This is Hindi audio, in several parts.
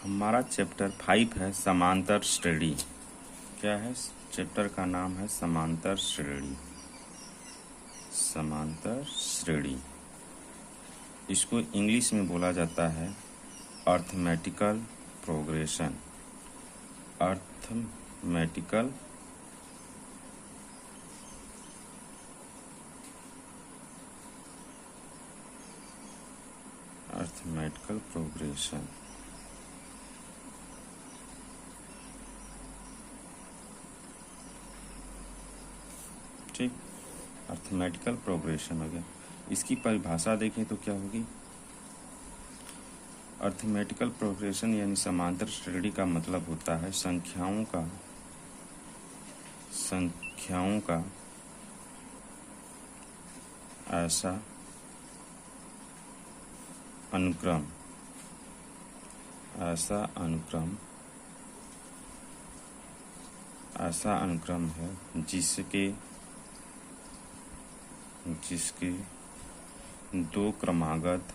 हमारा चैप्टर 5 है समांतर श्रेणी। क्या है? चैप्टर का नाम है समांतर श्रेणी। समांतर श्रेणी, इसको इंग्लिश में बोला जाता है अर्थमेटिकल प्रोग्रेशन। Arithmetical progression. ठीक, अर्थमेटिकल प्रोग्रेशन हो गया। इसकी परिभाषा देखें तो क्या होगी? अर्थमेटिकल प्रोग्रेशन यानी समांतर श्रेणी का मतलब होता है संख्याओं का ऐसा अनुक्रम है जिसके दो क्रमागत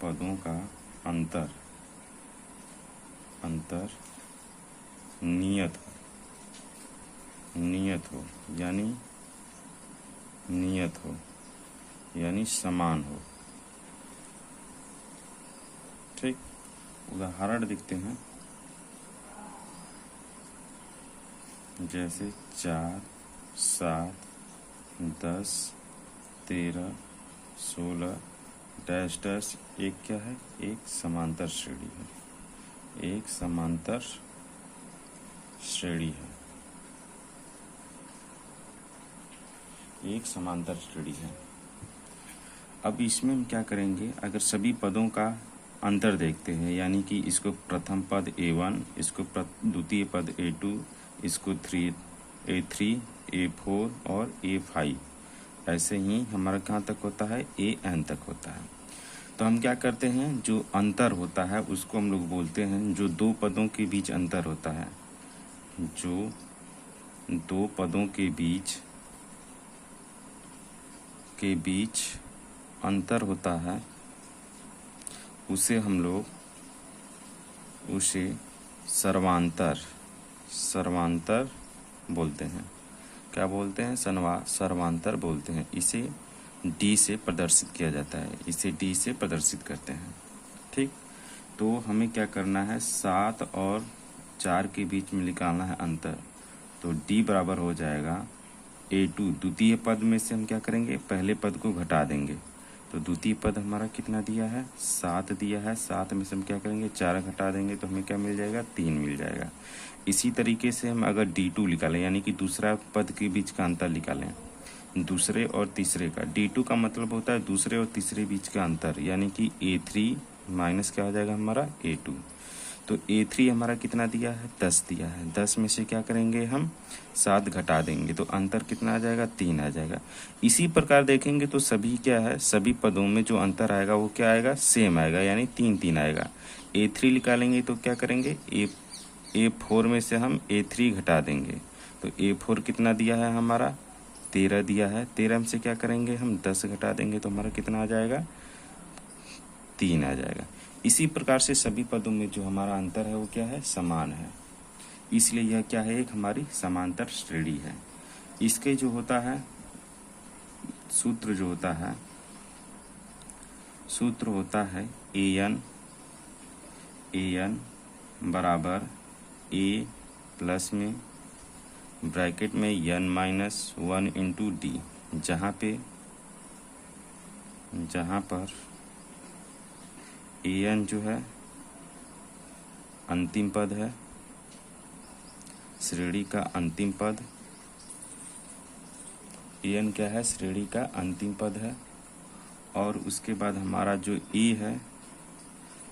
पदों का अंतर नियत हो यानी समान हो। ठीक, उदाहरण देखते हैं जैसे 4, 7, 10, 13, 16 डैश डैश। एक क्या है? एक समांतर श्रेणी है। एक समांतर श्रेणी है। अब इसमें हम क्या करेंगे? अगर सभी पदों का अंतर देखते हैं, यानी कि इसको प्रथम पद A1, इसको द्वितीय पद A2, इसको A3, A4 और A5, ऐसे ही हमारा कहाँ तक होता है? AN तक होता है। तो हम क्या करते हैं, जो अंतर होता है उसको हम लोग बोलते हैं, जो दो पदों के बीच अंतर होता है, जो दो पदों के बीच अंतर होता है उसे हम लोग सर्वांतर बोलते हैं। क्या बोलते हैं? सर्वांतर बोलते हैं। इसे D से प्रदर्शित किया जाता है। इसे D से प्रदर्शित करते हैं। ठीक, तो हमें क्या करना है? 7 और 4 के बीच में निकालना है अंतर। तो D बराबर हो जाएगा A2। द्वितीय पद में से हम क्या करेंगे? पहले पद को घटा देंगे। तो द्वितीय पद हमारा कितना दिया है? 7 दिया है। 7 में से हम क्या करेंगे? 4 घटा देंगे तो हमें क्या मिल जाएगा? 3 मिल जाएगा। इसी तरीके से हम अगर D2 निकालें, यानी कि दूसरा पद के बीच का अंतर निकालें, दूसरे और तीसरे का। D2 का मतलब होता है दूसरे और तीसरे बीच का अंतर, यानी कि A3 माइनस क्या हो जाएगा हमारा? A2। तो A3 हमारा कितना दिया है? 10 दिया है। 10 में से क्या करेंगे हम? 7 घटा देंगे तो अंतर कितना आ जाएगा? 3 आ जाएगा। इसी प्रकार देखेंगे तो सभी क्या है? सभी पदों में जो अंतर आएगा वो क्या आएगा? सेम आएगा, यानी 3 आएगा। A3 निकालेंगे तो क्या करेंगे? A4 में से हम A3 घटा देंगे तो A4 कितना दिया है हमारा? 13 दिया है। 13 में से क्या करेंगे हम? 10 घटा देंगे तो हमारा कितना आ जाएगा? 3 आ जाएगा। इसी प्रकार से सभी पदों में जो हमारा अंतर है वो क्या है? समान है। इसलिए यह क्या है? एक हमारी समांतर श्रेणी है। इसके जो होता है सूत्र होता है AN बराबर A प्लस में ब्रैकेट में N-1 इंटू D, जहाँ पर AN जो है अंतिम पद है, श्रेणी का अंतिम पद। AN क्या है? श्रेणी का अंतिम पद है। और उसके बाद हमारा जो E है,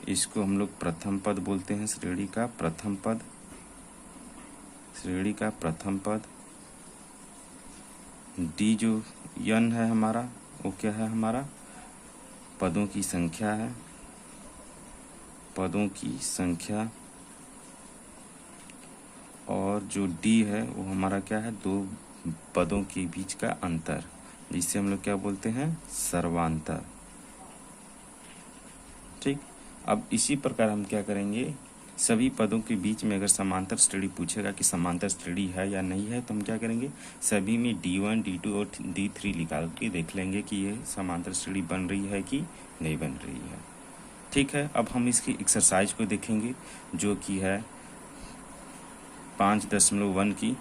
इसको हम लोग प्रथम पद बोलते हैं, श्रेणी का प्रथम पद। D जो N है हमारा, वो क्या है? हमारा पदों की संख्या है। और जो डी है वो हमारा क्या है, दो पदों के बीच का अंतर, जिसे हम लोग क्या बोलते हैं, सर्वांतर। ठीक। अब इसी प्रकार हम क्या करेंगे, सभी पदों के बीच में अगर समांतर श्रेणी पूछेगा कि समांतर श्रेणी है या नहीं है, तो हम क्या करेंगे, सभी में D1 D2 और D3 निकाल के देख लेंगे कि ये समांतर श्रेणी बन रही है कि नहीं बन रही है। ठीक है। अब हम इसकी एक्सरसाइज को देखेंगे, जो कि है 5.1 की।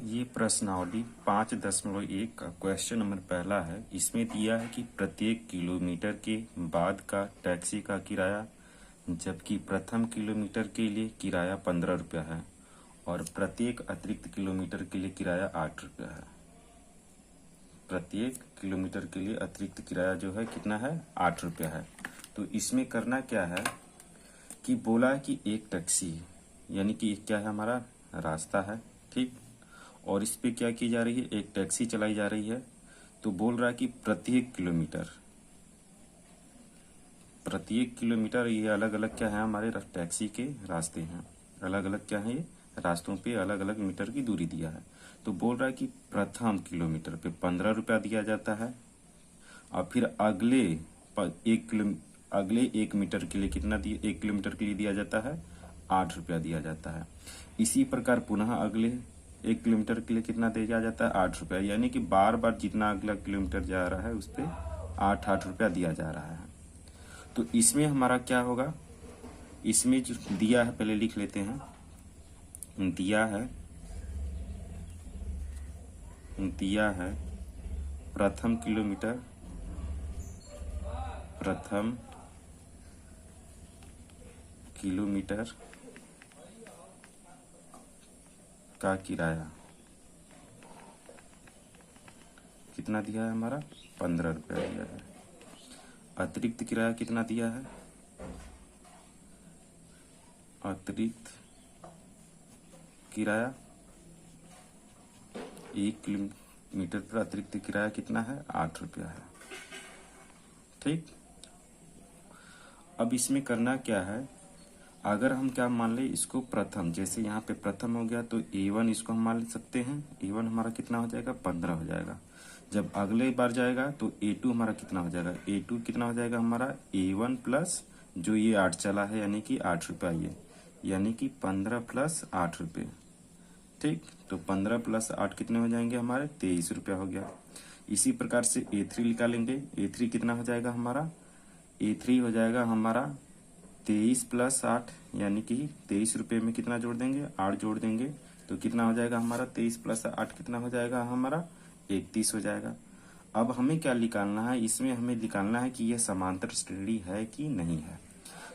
ये प्रश्नावली 5.1 का क्वेश्चन नंबर पहला है। इसमें दिया है कि प्रत्येक किलोमीटर के बाद का टैक्सी का किराया, जबकि प्रथम किलोमीटर के लिए किराया 15 रुपया है और प्रत्येक अतिरिक्त किलोमीटर के लिए किराया 8 रुपया है। प्रत्येक किलोमीटर के लिए अतिरिक्त किराया जो है कितना है, 8 रुपया है। तो इसमें करना क्या है कि बोला है कि एक टैक्सी, यानी कि क्या है, हमारा रास्ता है। ठीक। और इस पे क्या की जा रही है, एक टैक्सी चलाई जा रही है। तो बोल रहा है कि प्रत्येक किलोमीटर ये अलग अलग क्या है, हमारे टैक्सी के रास्ते हैं, अलग अलग क्या है, ये रास्तों पे अलग अलग मीटर की दूरी दिया है। तो बोल रहा है कि प्रथम किलोमीटर पे 15 रुपया दिया जाता है और फिर अगले 1 मीटर के लिए कितना दिया, 1 किलोमीटर के लिए दिया जाता है 8 रुपया दिया जाता है। इसी प्रकार पुनः अगले 1 किलोमीटर के लिए कितना दिया जाता है, 8 रुपया, यानी कि बार बार जितना अगला किलोमीटर जा रहा है उस पर 8 रुपया दिया जा रहा है। तो इसमें हमारा क्या होगा, इसमें जो दिया है पहले लिख लेते हैं। दिया है प्रथम किलोमीटर का किराया कितना दिया है, हमारा 15 रुपया दिया है। अतिरिक्त किराया कितना दिया है, अतिरिक्त किराया 1 किलोमीटर पर अतिरिक्त किराया कितना है, 8 रुपया है। ठीक। अब इसमें करना क्या है, अगर हम क्या मान ले इसको प्रथम, जैसे यहाँ पे प्रथम हो गया तो A1 इसको हम मान सकते हैं। A1 हमारा कितना हो जाएगा, 15 हो जाएगा। जब अगले बार जाएगा तो A2 हमारा कितना हो जाएगा, A2 कितना हो जाएगा हमारा, A1 प्लस जो ये 8 चला है, यानी कि 8 रुपया, ये यानी कि 15 प्लस 8 रुपये। ठीक। तो 15 प्लस 8 कितने हो जाएंगे हमारे, 23 रुपया हो गया। इसी प्रकार से A3 निकालेंगे। A3 कितना हो जाएगा हमारा, A3 हो जाएगा हमारा 23 प्लस 8, यानी कि 23 रुपये में कितना जोड़ देंगे, 8 जोड़ देंगे तो कितना हो जाएगा हमारा, 23 प्लस 8 कितना हो जाएगा हमारा, 31 हो जाएगा। अब हमें क्या निकालना है, इसमें हमें निकालना है कि यह समांतर श्रेणी है कि नहीं है।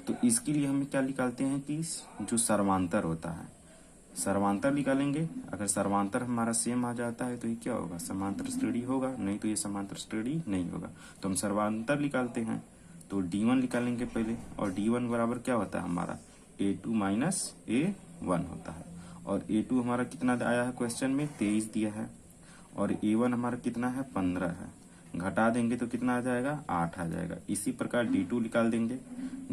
तो इसके लिए हम क्या निकालते हैं कि जो सर्वांतर होता है, सर्वांतर निकालेंगे। अगर सर्वांतर हमारा सेम आ जाता है तो ये क्या होगा, समांतर श्रेणी होगा, नहीं तो ये समांतर श्रेणी नहीं होगा। तो हम सर्वांतर निकालते हैं। तो D1 निकालेंगे पहले, और D1 बराबर क्या होता है हमारा, A2 माइनस A1 होता है। और A2 हमारा कितना आया है क्वेश्चन में, 23 दिया है, और A1 हमारा कितना है, 15 है। घटा देंगे तो कितना आ जाएगा, 8 आ जाएगा। इसी प्रकार D2 निकाल देंगे।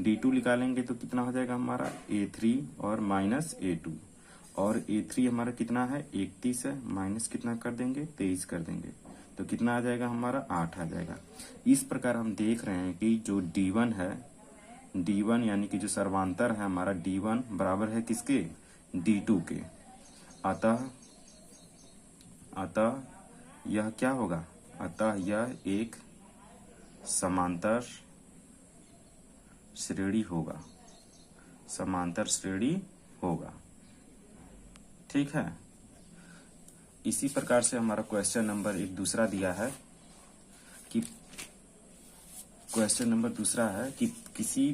D2 निकालेंगे तो कितना हो जाएगा हमारा, A3 और माइनस A2, और A3 हमारा कितना है, 31 है, माइनस कितना कर देंगे, 23 कर देंगे तो कितना आ जाएगा हमारा, 8 आ जाएगा। इस प्रकार हम देख रहे हैं कि जो D1 है, D1 यानी कि जो सर्वांतर है हमारा, D1 बराबर है किसके, D2 के। अतः यह क्या होगा, अतः यह एक समांतर श्रेणी होगा, समांतर श्रेणी होगा। ठीक है। इसी प्रकार से हमारा क्वेश्चन नंबर एक दूसरा दिया है कि क्वेश्चन नंबर दूसरा है कि किसी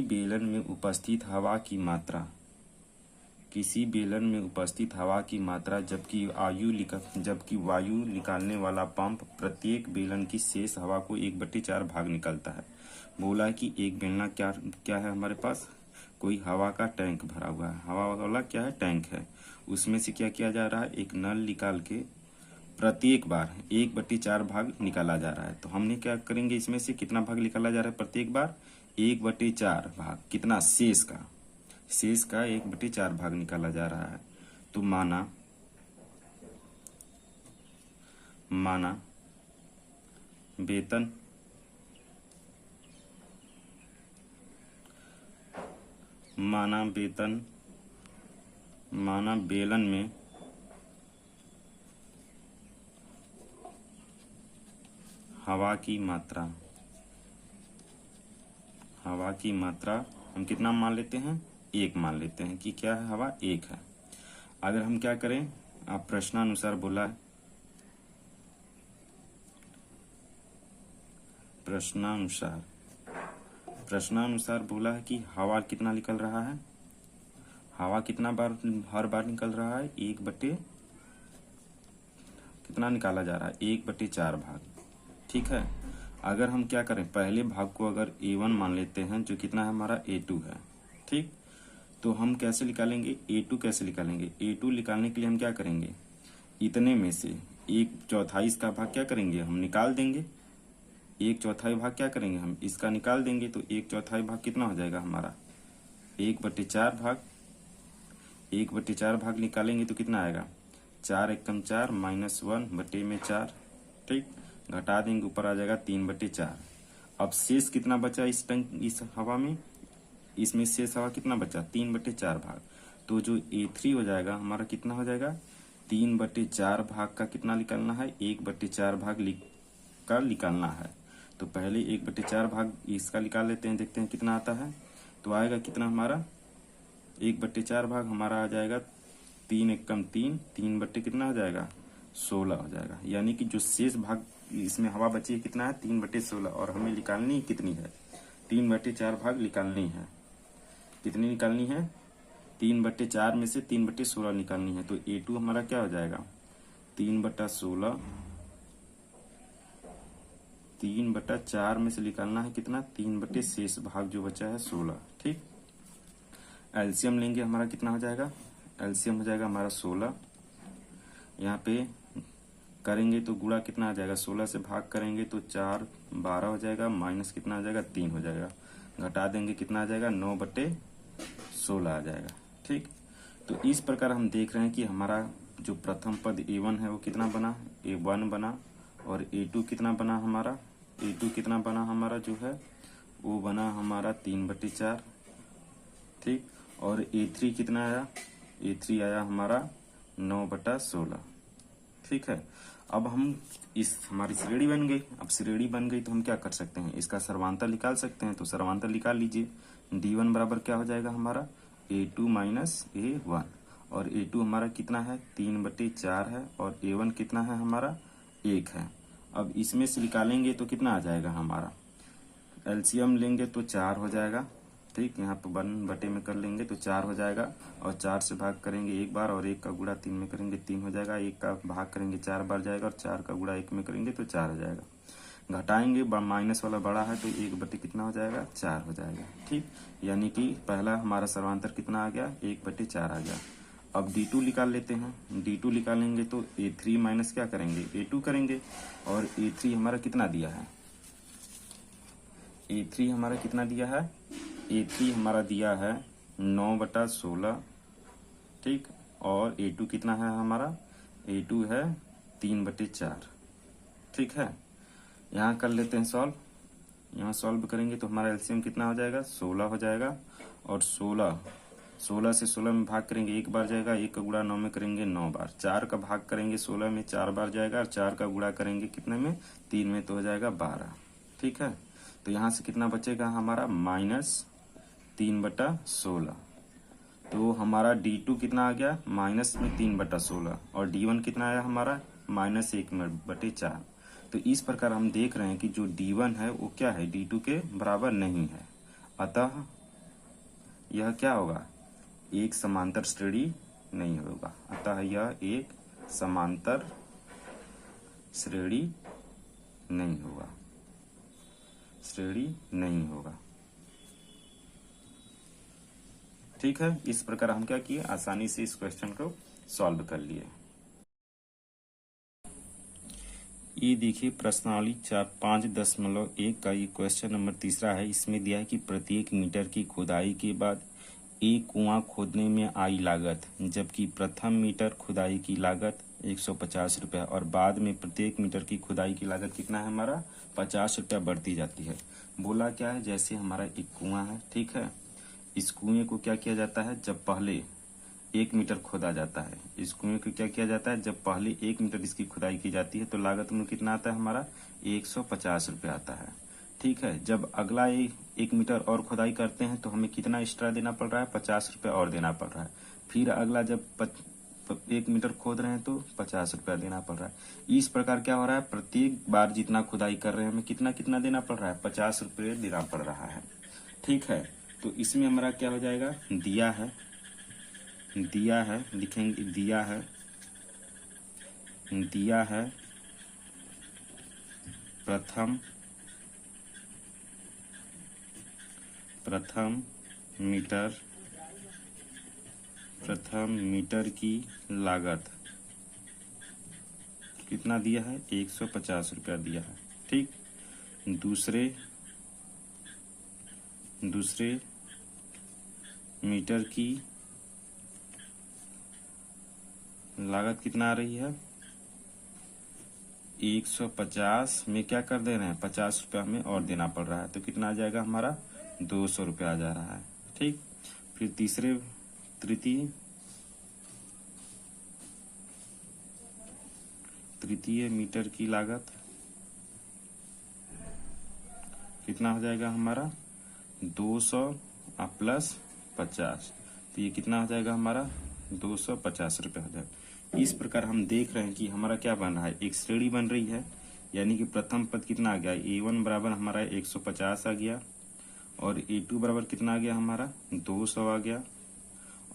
बेलन में उपस्थित हवा की मात्रा जबकि वायु निकालने वाला पंप प्रत्येक बेलन की शेष हवा को 1/4 भाग निकालता है। बोला कि एक बेलना क्या है हमारे पास, कोई हवा का टैंक भरा हुआ है, हवा वाला क्या है, टैंक है। उसमें से क्या किया जा रहा है, एक नल निकाल के प्रत्येक बार 1/4 भाग निकाला जा रहा है। तो हमने क्या करेंगे, इसमें से कितना भाग निकाला जा रहा है प्रत्येक बार, 1/4 भाग कितना, शेष का 1/4 भाग निकाला जा रहा है। तो माना वेतन माना बेलन में हवा की मात्रा हम कितना मान लेते हैं, 1 मान लेते हैं कि क्या है, हवा 1 है। अगर हम क्या करें, आप प्रश्नानुसार बोला है, प्रश्नानुसार बोला है कि हवा कितना निकल रहा है, हवा कितना बार हर बार निकल रहा है, कितना निकाला जा रहा है, 1/4 भाग। ठीक है। अगर हम क्या करें, पहले भाग को अगर A1 मान लेते हैं, जो कितना है हमारा A2 है। ठीक, तो हम कैसे निकालेंगे, A2 कैसे निकालेंगे, A2 निकालने के लिए हम क्या करेंगे, इतने में से 1/4 इसका भाग क्या करेंगे, हम निकाल देंगे। 1/4 भाग क्या करेंगे, हम इसका निकाल देंगे। तो 1/4 भाग कितना हो जाएगा हमारा, 1/4 भाग। 1/4 भाग निकालेंगे तो कितना आएगा, 4 एकम 4 -1/4। ठीक, घटा देंगे, ऊपर आ जाएगा 3/4। अब शेष कितना बचा इस हवा में, इसमें शेष हवा कितना बचा, 3/4 भाग। तो जो A3 हो जाएगा हमारा कितना हो जाएगा, 3/4 भाग का कितना निकालना है, 1/4 भाग का निकालना है। तो पहले 1/4 भाग इसका निकाल लेते हैं, देखते हैं कितना आता है। तो आएगा कितना हमारा, 1/4 भाग हमारा आ जाएगा 3 एकम 3, 3 बट्टे कितना हो जाएगा, 16 हो जाएगा। यानी कि जो शेष भाग इसमें हवा बची है कितना है, 3/16, और हमें निकालनी कितनी है, 3/4 भाग निकालनी है। कितनी निकालनी है, 3/4 में से 3/16 निकालनी है। तो A2 हमारा क्या हो जाएगा, 3/16, 3/4 में से निकालना है कितना, 3 शेष भाग जो बचा है 16। ठीक, एलसीएम लेंगे, हमारा कितना हो जाएगा, एलसीएम हो जाएगा हमारा 16। यहाँ पे करेंगे तो गुणा कितना आ जाएगा, 16 से भाग करेंगे तो 4 12 हो जाएगा, माइनस कितना आ जाएगा, 3 हो जाएगा। घटा देंगे कितना आ जाएगा, 9/16 आ जाएगा। ठीक, तो इस प्रकार हम देख रहे हैं कि हमारा जो प्रथम पद A1 है वो कितना बना, A1 बना, और A2 कितना बना हमारा, A2 कितना बना हमारा जो है वो बना हमारा 3/4। ठीक, और A3 कितना आया, A3 आया हमारा 9/16। ठीक है। अब हम हमारी श्रेणी बन गई। अब श्रेणी बन गई तो हम क्या कर सकते हैं, इसका सर्वांतर निकाल सकते हैं। तो सर्वांतर निकाल लीजिए। D1 बराबर क्या हो जाएगा हमारा, A2 माइनस A1, और A2 हमारा कितना है, 3/4 है, और A1 कितना है हमारा, 1 है। अब इसमें से निकालेंगे तो कितना आ जाएगा हमारा, एलसीएम लेंगे तो 4 हो जाएगा। ठीक, यहाँ पे 1/में कर लेंगे तो 4 हो जाएगा, और 4 से भाग करेंगे 1 बार, और 1 का गुणा 3 में करेंगे 3 हो जाएगा। 1 का भाग करेंगे 4 बार जाएगा, और 4 का गुणा 1 में करेंगे तो 4 हो जाएगा। घटाएंगे, माइनस वाला बड़ा है तो 1/, कितना हो जाएगा, 4 हो जाएगा। ठीक, यानी कि पहला हमारा सर्वांतर कितना आ गया, 1/4 आ गया। अब D2 निकाल लेते हैं। D2 निकालेंगे तो A3 माइनस क्या करेंगे, A2 करेंगे, और A3 हमारा कितना दिया है, A3 हमारा कितना दिया है, A3 हमारा दिया है 9/16। ठीक, और A2 कितना है हमारा, A2 है 3/4। ठीक है, यहाँ कर लेते हैं सॉल्व। यहाँ सॉल्व करेंगे तो हमारा एलसीएम कितना हो जाएगा, 16 हो जाएगा, और 16 से 16 में भाग करेंगे 1 बार जाएगा, 1 का गुणा 9 में करेंगे 9 बार, 4 का भाग करेंगे 16 में 4 बार जाएगा, और 4 का गुणा करेंगे कितने में, 3 में, तो हो जाएगा 12। ठीक है, तो यहाँ से कितना बचेगा हमारा, -3/16। तो हमारा D2 कितना आ गया, -3/16, और D1 कितना आया हमारा, -1/4। तो इस प्रकार हम देख रहे हैं कि जो D1 है वो क्या है, D2 के बराबर नहीं है। अतः यह क्या होगा, एक समांतर श्रेणी नहीं होगा। अतः यह एक समांतर श्रेणी नहीं होगा, श्रेणी नहीं होगा। ठीक है, इस प्रकार हम क्या किए, आसानी से इस क्वेश्चन को सॉल्व कर लिए। ये देखिए प्रश्नावली 5.1 का ये क्वेश्चन नंबर 3 है। इसमें दिया है कि प्रत्येक मीटर की खुदाई के बाद एक कुआं खोदने में आई लागत, जबकि प्रथम मीटर खुदाई की लागत 150 रुपया और बाद में प्रत्येक मीटर की खुदाई की लागत कितना है हमारा 50 रुपया बढ़ती जाती है। बोला क्या है, जैसे हमारा एक कुआं है, ठीक है, इस कुएं को क्या किया जाता है, जब पहले 1 मीटर खोदा जाता है, इस कुएं को क्या किया जाता है, जब पहले 1 मीटर इसकी खुदाई की जाती है तो लागत में कितना आता है हमारा 150 रुपया आता है। ठीक है, जब अगला 1 मीटर और खुदाई करते हैं तो हमें कितना एक्स्ट्रा देना पड़ रहा है, 50 रुपया और देना पड़ रहा है। फिर अगला जब 1 मीटर खोद रहे हैं तो 50 रुपया देना पड़ रहा है। इस प्रकार क्या हो रहा है, प्रत्येक बार जितना खुदाई कर रहे हैं हमें कितना कितना देना पड़ रहा है, 50 रुपये देना पड़ रहा है। ठीक है, तो इसमें हमारा क्या हो जाएगा, दिया है लिखेंगे, दिया है प्रथम मीटर की लागत कितना दिया है, 150 रुपया दिया है। ठीक, दूसरे मीटर की लागत कितना आ रही है, 150 में क्या कर दे रहे हैं, 50 रुपया हमें और देना पड़ रहा है, तो कितना आ जाएगा हमारा 200 रुपया आ जा रहा है। ठीक, फिर तृतीय मीटर की लागत कितना हो जाएगा हमारा 200 प्लस 50, तो ये कितना हो जाएगा हमारा 250 रुपया हो जाएगा। इस प्रकार हम देख रहे हैं कि हमारा क्या बन रहा है, एक श्रेणी बन रही है, यानी कि प्रथम पद कितना आ गया, A1 बराबर हमारा 150 आ गया और A2 बराबर कितना आ गया हमारा 200 आ गया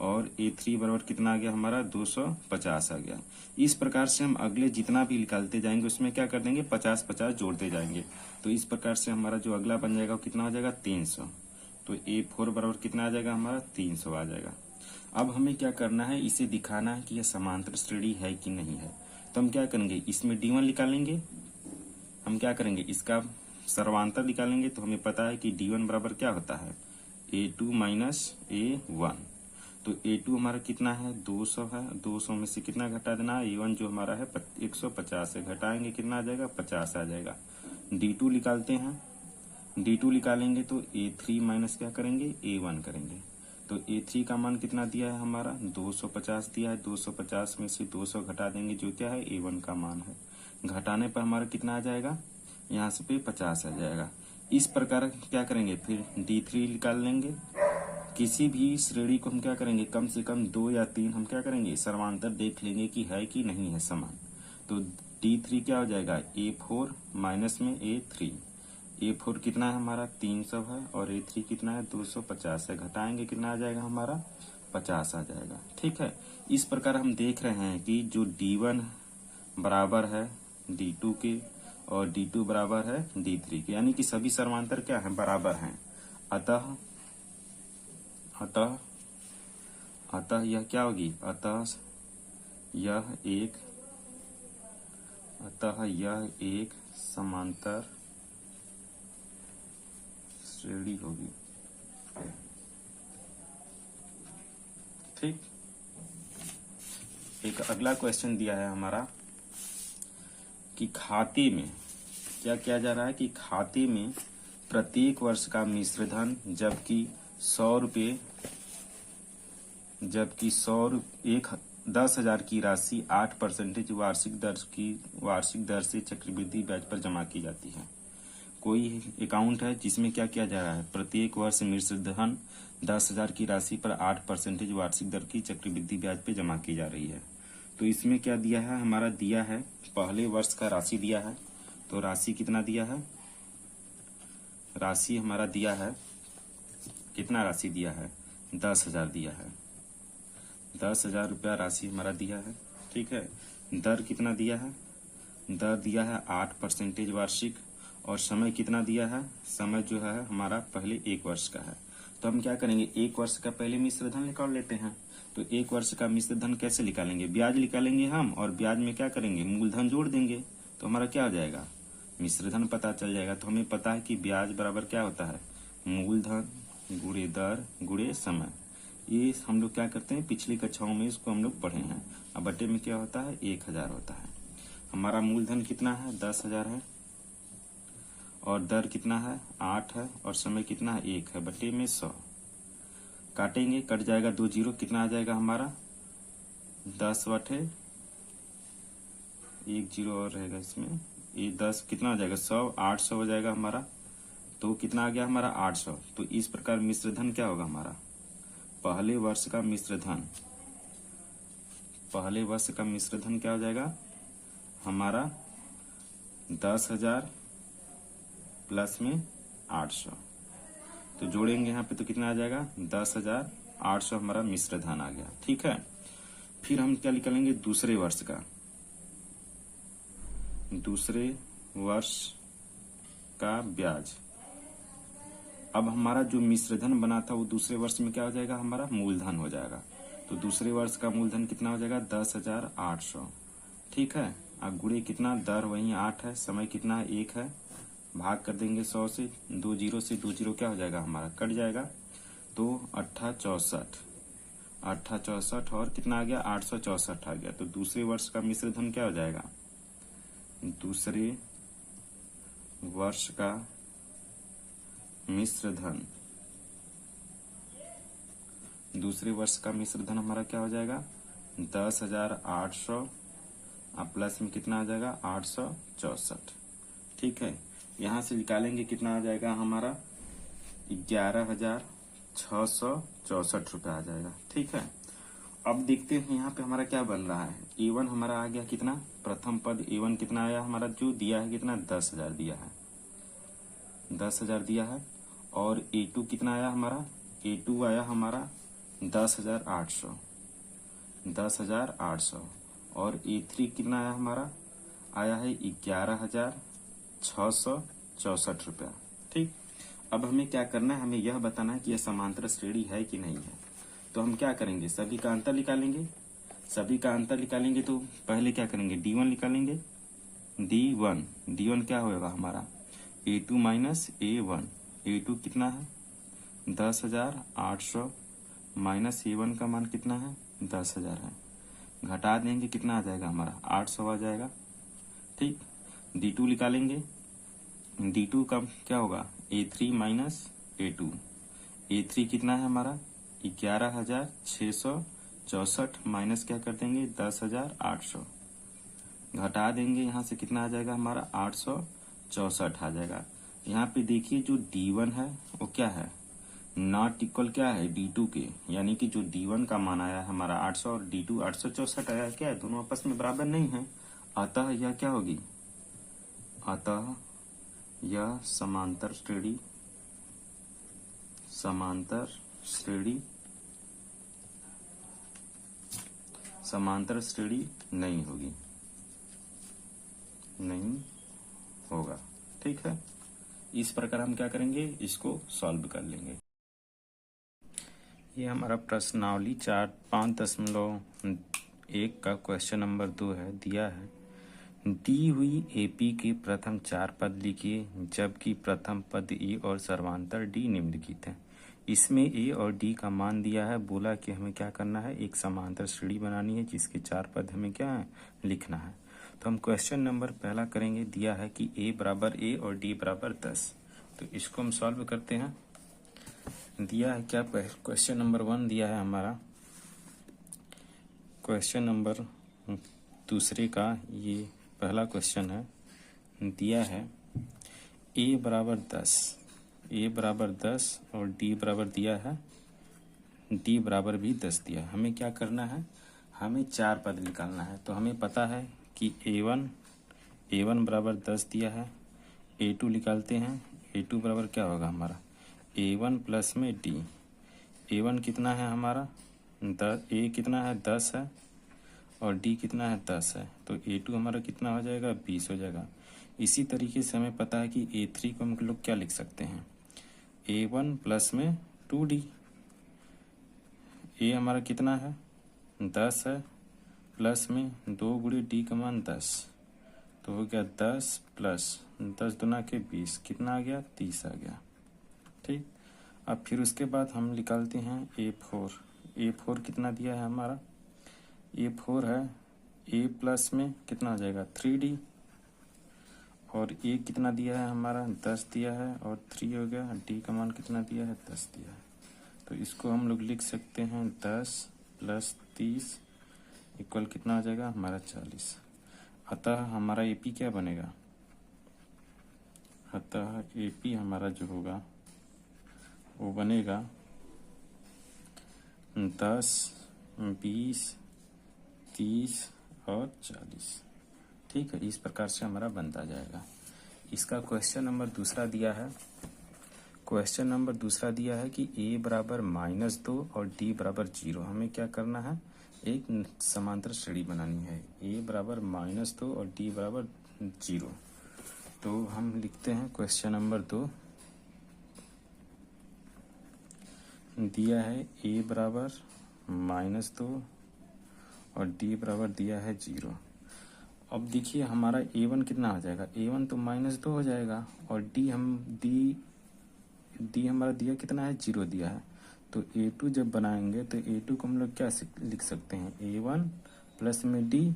और A3 बराबर कितना आ गया हमारा 250 आ गया। इस प्रकार से हम अगले जितना भी निकालते जाएंगे उसमें क्या कर देंगे, 50-50 जोड़ते जाएंगे। तो इस प्रकार से हमारा जो अगला बन जाएगा वो कितना हो जाएगा 300, तो A4 बराबर कितना आ जाएगा हमारा 300 आ जाएगा। अब हमें क्या करना है, इसे दिखाना है कि यह समांतर श्रेणी है कि नहीं है। तो हम क्या करेंगे, इसमें D1 निकालेंगे, हम क्या करेंगे इसका सर्वांतर निकालेंगे, तो हमें पता है कि D1 बराबर क्या होता है, A2 माइनस A1। तो A2 हमारा कितना है 200 है, 200 में से कितना घटा देना है, A1 जो हमारा है 150 से घटाएंगे कितना आ जाएगा 50 आ जाएगा। D2 निकालते हैं, D2 निकालेंगे तो A3 माइनस क्या करेंगे A1 करेंगे, तो A3 का मान कितना दिया है हमारा 250 दिया है, 250 में से 200 घटा देंगे जो क्या है A1 का मान है, घटाने पर हमारा कितना आ जाएगा, यहाँ से पे 50 आ जाएगा। इस प्रकार क्या करेंगे, फिर D3 निकाल लेंगे। किसी भी श्रेणी को हम क्या करेंगे, कम से कम 2 या 3 हम क्या करेंगे सर्वांतर देख लेंगे कि है कि नहीं है समान। तो D3 क्या हो जाएगा A4 माइनस में A3, A4 कितना है हमारा 300 है और A3 कितना है 250 है, घटाएंगे कितना आ जाएगा हमारा 50 आ जाएगा। ठीक है, इस प्रकार हम देख रहे हैं कि जो D1 बराबर है D2 के और D2 बराबर है D3 के, यानी कि सभी समांतर क्या है बराबर हैं। अतः यह क्या होगी, अतः यह एक समांतर श्रेणी होगी। ठीक, एक अगला क्वेश्चन दिया है हमारा कि खाते में क्या किया जा रहा है, कि खाते में प्रत्येक वर्ष का मिश्र धन जबकि 10,000 की राशि 8% वार्षिक दर से चक्रवृद्धि ब्याज पर जमा की जाती है। कोई अकाउंट है जिसमें क्या किया जा रहा है, प्रत्येक वर्ष मिश्र धन 10,000 की राशि पर 8% वार्षिक दर की चक्रवृद्धि ब्याज पे जमा की जा रही है। तो इसमें क्या दिया है हमारा, दिया है पहले वर्ष का राशि दिया है, तो राशि कितना दिया है, राशि हमारा दिया है, कितना राशि दिया है 10,000 दिया है, 10,000 रुपया राशि हमारा दिया है। ठीक है, दर कितना दिया है, दर दिया है 8% वार्षिक और समय कितना दिया है, समय जो है हमारा पहले 1 वर्ष का है। तो हम क्या करेंगे, 1 वर्ष का पहले मिश्र धन निकाल लेते हैं। तो 1 वर्ष का मिश्र धन कैसे निकालेंगे, ब्याज निकालेंगे हम और ब्याज में क्या करेंगे मूलधन जोड़ देंगे। तो तो हमारा क्या हो जाएगा, मिश्रधन पता चल जाएगा। तो हमें पता है कि ब्याज बराबर क्या होता है, मूलधन गुणे दर गुणे समय। ये हम लोग क्या करते हैं, पिछली कक्षाओं में इसको हम लोग पढ़े हैं। अब बटे में क्या होता है, 1000 होता है। हमारा मूलधन कितना है, 10,000 है, और दर कितना है, 8 है, और समय कितना है, 1 है, बटे में 100। काटेंगे, कट जाएगा 2 जीरो, कितना आ जाएगा हमारा, 10 बटे 1 जीरो और रहेगा इसमें, ये 10 कितना हो जाएगा, 100, 800 हो जाएगा हमारा। तो कितना आ गया हमारा, 800। तो इस प्रकार मिश्रधन क्या होगा हमारा, पहले वर्ष का मिश्रधन, पहले वर्ष का मिश्रधन क्या हो जाएगा हमारा, 10,000 प्लस में 800। तो जोड़ेंगे यहाँ पे तो कितना आ जाएगा, 10,800 हमारा मिश्रधन आ गया। ठीक है, फिर हम क्या निकालेंगे, दूसरे वर्ष का, दूसरे वर्ष का ब्याज। अब हमारा जो मिश्रधन बना था वो दूसरे वर्ष में क्या हो जाएगा, हमारा मूलधन हो जाएगा। तो दूसरे वर्ष का मूलधन कितना हो जाएगा, 10,800। ठीक है, अब गुणे कितना, दर वही 8 है, समय कितना है, 1 है, भाग कर देंगे 100 से, 2 जीरो से 2 जीरो क्या हो जाएगा हमारा, कट जाएगा। तो 8,64, 8,64 और कितना आ गया, 864 आ गया। तो दूसरे वर्ष का मिश्रधन क्या हो जाएगा, दूसरे वर्ष का मिश्रधन, दूसरे वर्ष का मिश्रधन हमारा क्या हो जाएगा, 10,800 प्लस में कितना आ जाएगा, 864। ठीक है, यहां से निकालेंगे कितना आ जाएगा हमारा, 11,664 रुपये आ जाएगा। ठीक है, अब देखते हैं यहाँ पे हमारा क्या बन रहा है। A1 हमारा आ गया कितना, प्रथम पद A1 कितना आया हमारा, जो दिया है कितना, 10,000 दिया है, 10,000 दिया है। और A2 कितना आया हमारा, A2 आया हमारा 10,800, 10,800। और A3 कितना आया हमारा, आया है 11,664 रुपया। ठीक, अब हमें क्या करना है, हमें यह बताना है कि यह समांतर श्रेणी है कि नहीं है। तो हम क्या करेंगे, सभी का अंतर निकालेंगे। सभी का अंतर निकालेंगे तो पहले क्या करेंगे, D1 निकालेंगे। D1 क्या होगा हमारा, A2 माइनस A1। A2 कितना है, 10,800 माइनस A1 का मान कितना है, 10,000 है, घटा देंगे कितना आ जाएगा हमारा, 800 आ जाएगा। ठीक, D2 निकालेंगे। D2 का क्या होगा, A3 माइनस A2। A3 कितना है हमारा, 11,664 माइनस क्या कर देंगे, 10,800, घटा देंगे यहाँ से कितना आ जाएगा हमारा, 864 आ जाएगा। यहाँ पे देखिए जो D1 है वो क्या है, नॉट इक्वल क्या है, D2 के, यानी कि जो D1 का मान आया है हमारा 800 और D2 864 आया, क्या है, दोनों आपस में बराबर नहीं है। अतः यह क्या होगी, अतः यह समांतर श्रेणी, समांतर श्रेणी, समांतर श्रेणी नहीं होगी, नहीं होगा। ठीक है, इस प्रकार हम क्या करेंगे, इसको सॉल्व कर लेंगे। ये हमारा प्रश्नावली 4.5.1 का क्वेश्चन नंबर 2 है, दिया है, दी हुई एपी के प्रथम 4 पद लिखिए जबकि प्रथम पद ए और सर्वांतर डी निम्नलिखित है। इसमें ए और डी का मान दिया है, बोला कि हमें क्या करना है, एक समांतर श्रेणी बनानी है जिसके 4 पद हमें क्या है, लिखना है। तो हम क्वेश्चन नंबर पहला करेंगे, दिया है कि ए बराबर ए और डी बराबर 10। तो इसको हम सॉल्व करते हैं। दिया है क्या, क्वेश्चन नंबर 1 दिया है हमारा, क्वेश्चन नंबर दूसरे का ये पहला क्वेश्चन है, दिया है ए बराबर 10, ए बराबर 10 और डी बराबर दिया है, डी बराबर भी 10 दिया है। हमें क्या करना है, हमें 4 पद निकालना है। तो हमें पता है कि A1 बराबर 10 दिया है, A2 निकालते हैं। A2 बराबर क्या होगा हमारा, A1 प्लस में D। A1 कितना है हमारा, A कितना है, 10 है, और D कितना है, 10 है। तो A2 हमारा कितना हो जाएगा, 20 हो जाएगा। इसी तरीके से हमें पता है कि A3 को हम लोग क्या लिख सकते हैं, A1 प्लस में 2D। A हमारा कितना है, 10 है, प्लस में 2 गुणे D का मान 10, तो हो गया 10 प्लस 10 दूना के 20, कितना आ गया 30 आ गया। ठीक, अब फिर उसके बाद हम निकालते हैं A4 कितना दिया है हमारा, A4 है A प्लस में कितना आ जाएगा 3D, और A कितना दिया है हमारा 10 दिया है, और 3 हो गया, D का मान कितना दिया है 10 दिया है। तो इसको हम लोग लिख सकते हैं 10 प्लस 30 इक्वल कितना आ जाएगा हमारा 40। अतः हमारा AP क्या बनेगा, अतः AP हमारा जो होगा वो बनेगा 10, 20, 30 और 40। ठीक है, इस प्रकार से हमारा बनता जाएगा। इसका क्वेश्चन नंबर दूसरा दिया है, क्वेश्चन नंबर दूसरा दिया है कि A बराबर -2 और D बराबर 0। हमें क्या करना है, एक समांतर श्रेणी बनानी है। A बराबर -2 और D बराबर 0। तो हम लिखते हैं क्वेश्चन नंबर 2 दिया है A बराबर -2 और D बराबर दिया है 0। अब देखिए हमारा A1 कितना आ जाएगा, A1 तो -2 हो जाएगा, और D हमारा दिया कितना है 0 दिया है। तो A2 जब बनाएंगे तो A2 को हम लोग क्या लिख सकते हैं, A1 प्लस में D।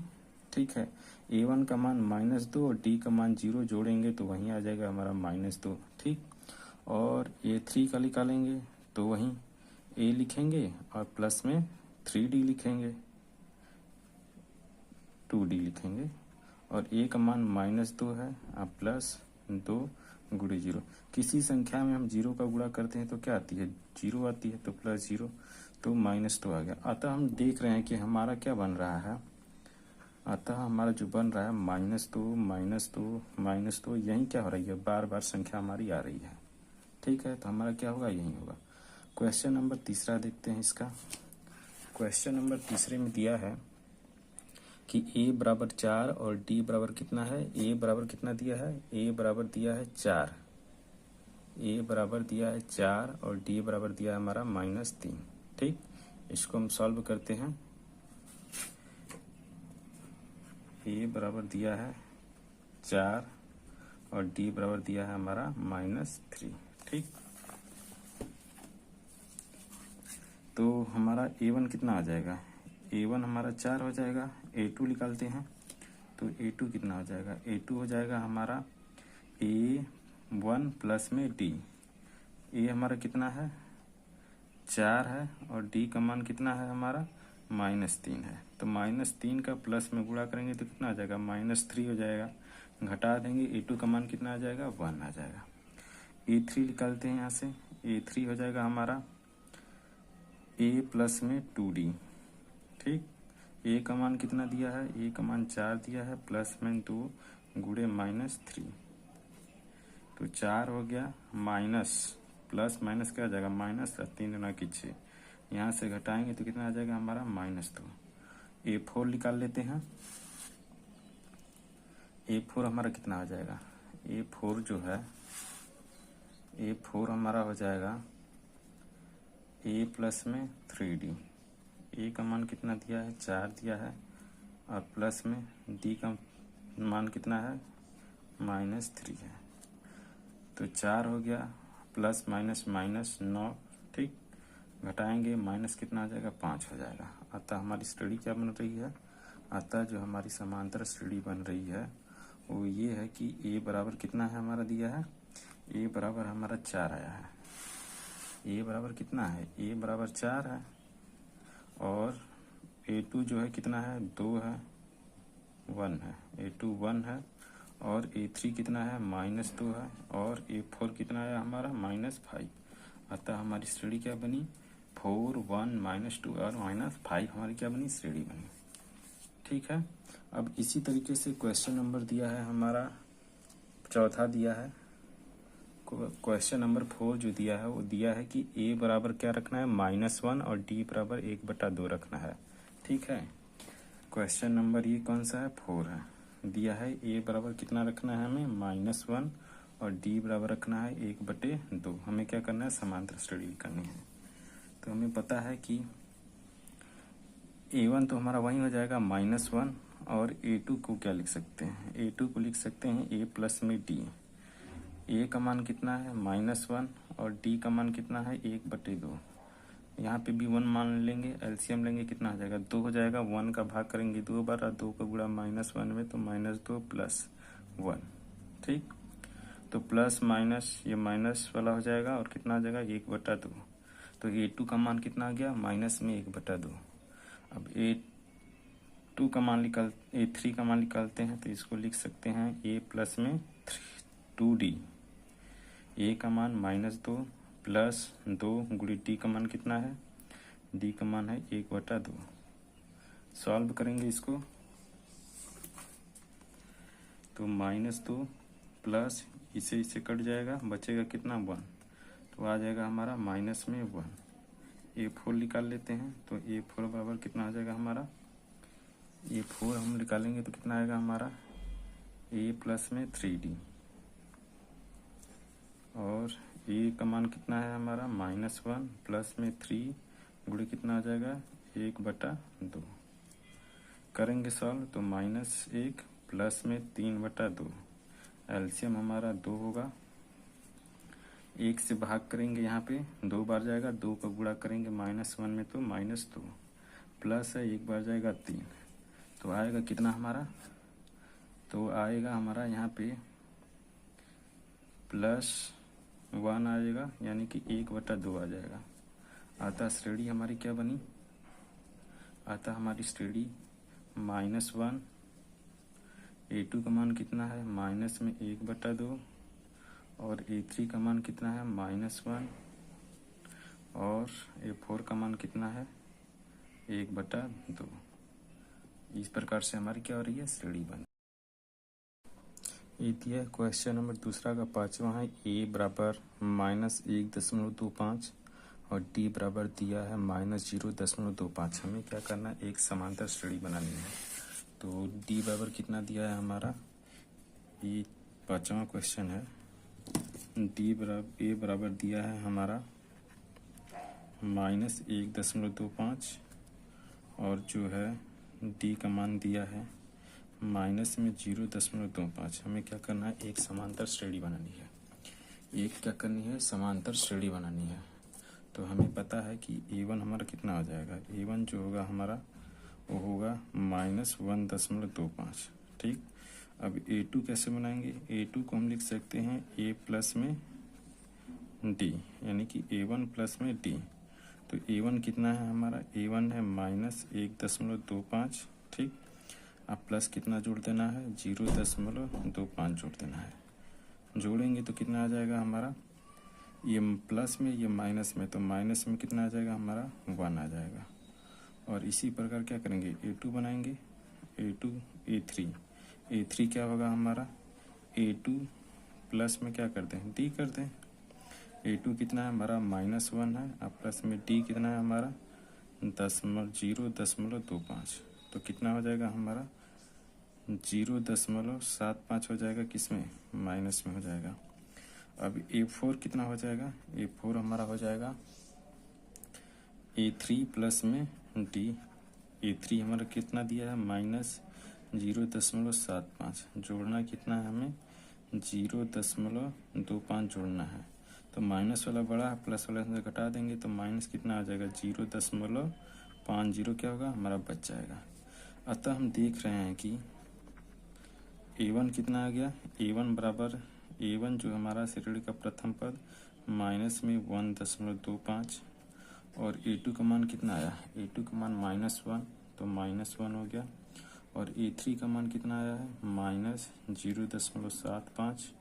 ठीक है, A1 का मान -2 और D का मान 0 जोड़ेंगे तो वहीं आ जाएगा हमारा -2। ठीक, और A3 का निकालेंगे तो वहीं A लिखेंगे और प्लस में 3D लिखेंगे, 2D लिखेंगे, और A का मान -2 है अब प्लस 2 गुणे 0। किसी संख्या में हम 0 का गुणा करते हैं तो क्या आती है 0 आती है, तो प्लस 0, तो -2 आ गया। अतः हम देख रहे हैं कि हमारा क्या बन रहा है, अतः हमारा जो बन रहा है -2 यही क्या हो रही है, बार बार संख्या हमारी आ रही है। ठीक है, तो हमारा क्या होगा, यही होगा। क्वेश्चन नंबर तीसरा देखते हैं इसका। क्वेश्चन नंबर तीसरे में दिया है कि A बराबर 4 और D बराबर कितना है, A बराबर कितना दिया है, A बराबर दिया है 4, A बराबर दिया है 4 और D बराबर दिया है हमारा -3। ठीक, इसको हम सॉल्व करते हैं। A बराबर दिया है 4 और D बराबर दिया है हमारा -3। ठीक, तो हमारा A1 कितना आ जाएगा, A1 हमारा 4 हो जाएगा। A2 निकालते हैं तो A2 कितना हो जाएगा, A2 हो जाएगा हमारा A1 प्लस में D। A हमारा कितना है 4 है, और D का मान कितना है हमारा -3 है। तो -3 का प्लस में गुणा करेंगे तो कितना आ जाएगा -3 हो जाएगा। घटा देंगे A2 का मान कितना आ जाएगा 1 आ जाएगा। A3 निकालते हैं यहाँ से, A3 हो जाएगा हमारा A प्लस में 2D। ठीक, A का मान कितना दिया है, A का मान 4 दिया है, प्लस में 2 गुणे -3, तो 4 हो गया, माइनस प्लस माइनस क्या आ जाएगा -3 गुना की 6, यहाँ से घटाएंगे तो कितना आ जाएगा हमारा -2। A4 निकाल लेते हैं, A4 हमारा कितना आ जाएगा, A4 जो है A4 हमारा हो जाएगा A प्लस में 3D। A का मान कितना दिया है 4 दिया है, और प्लस में D का मान कितना है -3 है। तो 4 हो गया, प्लस माइनस -9। ठीक, घटाएंगे माइनस कितना आ जाएगा 5 हो जाएगा। अतः हमारी श्रेणी क्या बन रही है, अतः जो हमारी समांतर श्रेणी बन रही है वो ये है कि A बराबर कितना है हमारा दिया है, A बराबर हमारा 4 आया है। A बराबर कितना है, A बराबर 4 है, और A2 जो है कितना है 2 है, 1 है, A2 1 है, और A3 कितना है -2 है, और A4 कितना है हमारा -5। अतः हमारी श्रेणी क्या बनी 4, 1, -2 और -5 हमारी क्या बनी श्रेणी बनी। ठीक है, अब इसी तरीके से क्वेश्चन नंबर दिया है हमारा चौथा दिया है, क्वेश्चन नंबर 4 जो दिया है वो दिया है कि A बराबर क्या रखना है -1 और D बराबर 1/2 रखना है। ठीक है, क्वेश्चन नंबर ये कौन सा है 4 है। दिया है A बराबर कितना रखना है हमें -1 और D बराबर रखना है 1/2। हमें क्या करना है समांतर श्रेणी करनी है। तो हमें पता है कि A1 तो हमारा वही हो जाएगा -1 और A2 को क्या लिख सकते हैं? A2 को लिख सकते हैं A प्लस में D। A का मान कितना है? -1 और D का मान कितना है? 1/2। यहाँ पे भी 1 मान लेंगे, एलसीएम लेंगे, कितना हो जाएगा? 2 हो जाएगा। 1 का भाग करेंगे 2 बार और 2 का गुणा -1 में, तो -2 प्लस 1। ठीक, तो प्लस माइनस ये माइनस वाला हो जाएगा और कितना आ जाएगा? 1/2। तो A2 का मान कितना आ गया? माइनस में 1/2। अब A3 का मान निकालते हैं, तो इसको लिख सकते हैं A प्लस में 2D। A का मान -2 प्लस 2 गुणी D का मान कितना है? D का मान है 1/2। सॉल्व करेंगे इसको, तो -2 प्लस इसे कट जाएगा, बचेगा कितना? 1। तो आ जाएगा हमारा माइनस में 1। A4 निकाल लेते हैं, तो A4 बराबर कितना आ जाएगा हमारा? A4 हम निकालेंगे तो कितना आएगा हमारा? A प्लस में 3D और A का मान कितना है हमारा? -1 प्लस में 3 गुणे कितना आ जाएगा? 1/2। करेंगे सॉल्व, तो -1 प्लस में 3/2, एलसीएम हमारा 2 होगा। 1 से भाग करेंगे, यहाँ पे 2 बार जाएगा, 2 का गुणा करेंगे -1 में, तो -2 प्लस है 1 बार जाएगा 3, तो आएगा कितना हमारा? तो आएगा हमारा यहाँ पे +1 आएगा, यानी कि 1/2 आ जाएगा। अतः श्रेणी हमारी क्या बनी? अतः हमारी श्रेणी -1, A2 का मान कितना है? माइनस में 1/2 और A3 का मान कितना है? -1 और A4 का मान कितना है? 1/2। इस प्रकार से हमारी क्या हो रही है? श्रेणी बन। ये दिया क्वेश्चन नंबर दूसरा का 5वां है। A बराबर -1.25 और D बराबर दिया है -0.25। हमें क्या करना है? एक समांतर श्रेणी बनानी है। तो D बराबर कितना दिया है हमारा? ये 5वां क्वेश्चन है। A बराबर दिया है हमारा -1.25 और जो है D का मान दिया है -0.25। हमें क्या करना है? एक समांतर श्रेणी बनानी है। समांतर श्रेणी बनानी है। तो हमें पता है कि A1 हमारा कितना आ जाएगा? A1 जो होगा हमारा वो होगा -1.25। ठीक, अब A2 कैसे बनाएंगे? A2 को हम लिख सकते हैं A प्लस में D, यानी कि A1 प्लस में D। तो A1 कितना है हमारा? A1 है -1.25। ठीक, अब प्लस कितना जोड़ देना है? 0.25 जोड़ देना है। जोड़ेंगे तो कितना आ जाएगा हमारा? ये प्लस में, ये माइनस में, तो माइनस में कितना आ जाएगा हमारा? 1 आ जाएगा। और इसी प्रकार क्या करेंगे? A2 बनाएंगे। A3 क्या होगा हमारा? A2 प्लस में क्या करते हैं? D करते हैं। A2 कितना है हमारा? -1 है। अब प्लस में D कितना है हमारा? 0.25। तो कितना हो जाएगा हमारा? 0.75 हो जाएगा। किसमें? माइनस में हो जाएगा। अब A4 कितना हो जाएगा? A4 हमारा हो जाएगा A3 प्लस में D। A3 हमारा कितना दिया है? -0.75। जोड़ना कितना है हमें? 0.25 जोड़ना है। तो माइनस वाला बड़ा, प्लस वाला से घटा देंगे, तो माइनस कितना आ जाएगा? 0.50 क्या होगा हमारा? बच जाएगा। अतः हम देख रहे हैं कि A1 कितना आ गया? A1 बराबर A1 जो हमारा श्रेणी का प्रथम पद माइनस में 1.25 और A2 का मान कितना आया? A2 का मान -1, तो -1 हो गया। और A3 का मान कितना आया है? -0.75।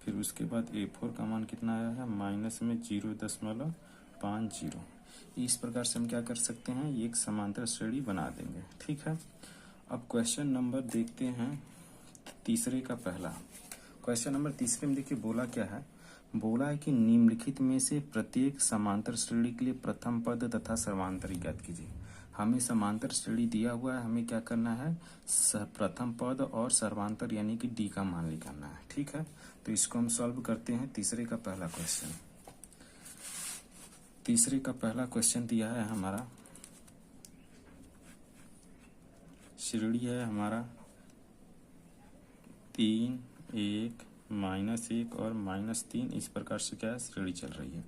फिर उसके बाद A4 का मान कितना आया है? माइनस में 0.50। इस प्रकार से हम क्या कर सकते हैं? एक समांतर श्रेणी बना देंगे। ठीक है, अब क्वेश्चन नंबर देखते हैं तीसरे का पहला। क्वेश्चन नंबर तीसरे में देखिए बोला क्या है? बोला है कि निम्नलिखित में से प्रत्येक समांतर श्रेणी के लिए प्रथम पद तथा सर्वांतर ज्ञात कीजिए। हमें समांतर श्रेणी दिया हुआ है, हमें क्या करना है? प्रथम पद और सर्वांतर यानी कि D का मान निकालना है। ठीक है, तो इसको हम सॉल्व करते हैं। तीसरे का पहला क्वेश्चन दिया है हमारा श्रेणी है हमारा 3, 1, -1 और -3, इस प्रकार से क्या है श्रेणी चल रही है।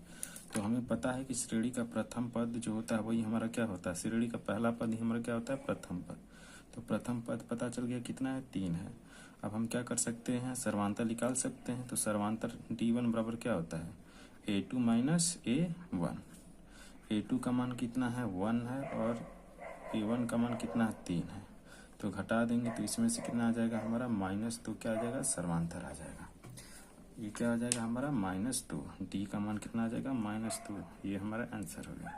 तो हमें पता है कि श्रेणी का प्रथम पद जो होता है वही हमारा क्या होता है, श्रेणी का पहला पद ही हमारा क्या होता है, प्रथम पद। तो प्रथम पद पता चल गया कितना है, 3 है। अब हम क्या कर सकते हैं, सर्वांतर निकाल सकते हैं। तो सर्वांतर D1 बराबर क्या होता है, A2 - A1। A2 का मान कितना है, 1 है, और A1 का मान कितना है, 3 है। तो घटा देंगे तो इसमें से कितना आ जाएगा हमारा, माइनस, तो क्या आ जाएगा, सर्वांतर आ जाएगा। ये क्या आ जाएगा हमारा, -2। डी का मान कितना आ जाएगा, -2। ये हमारा आंसर हो गया।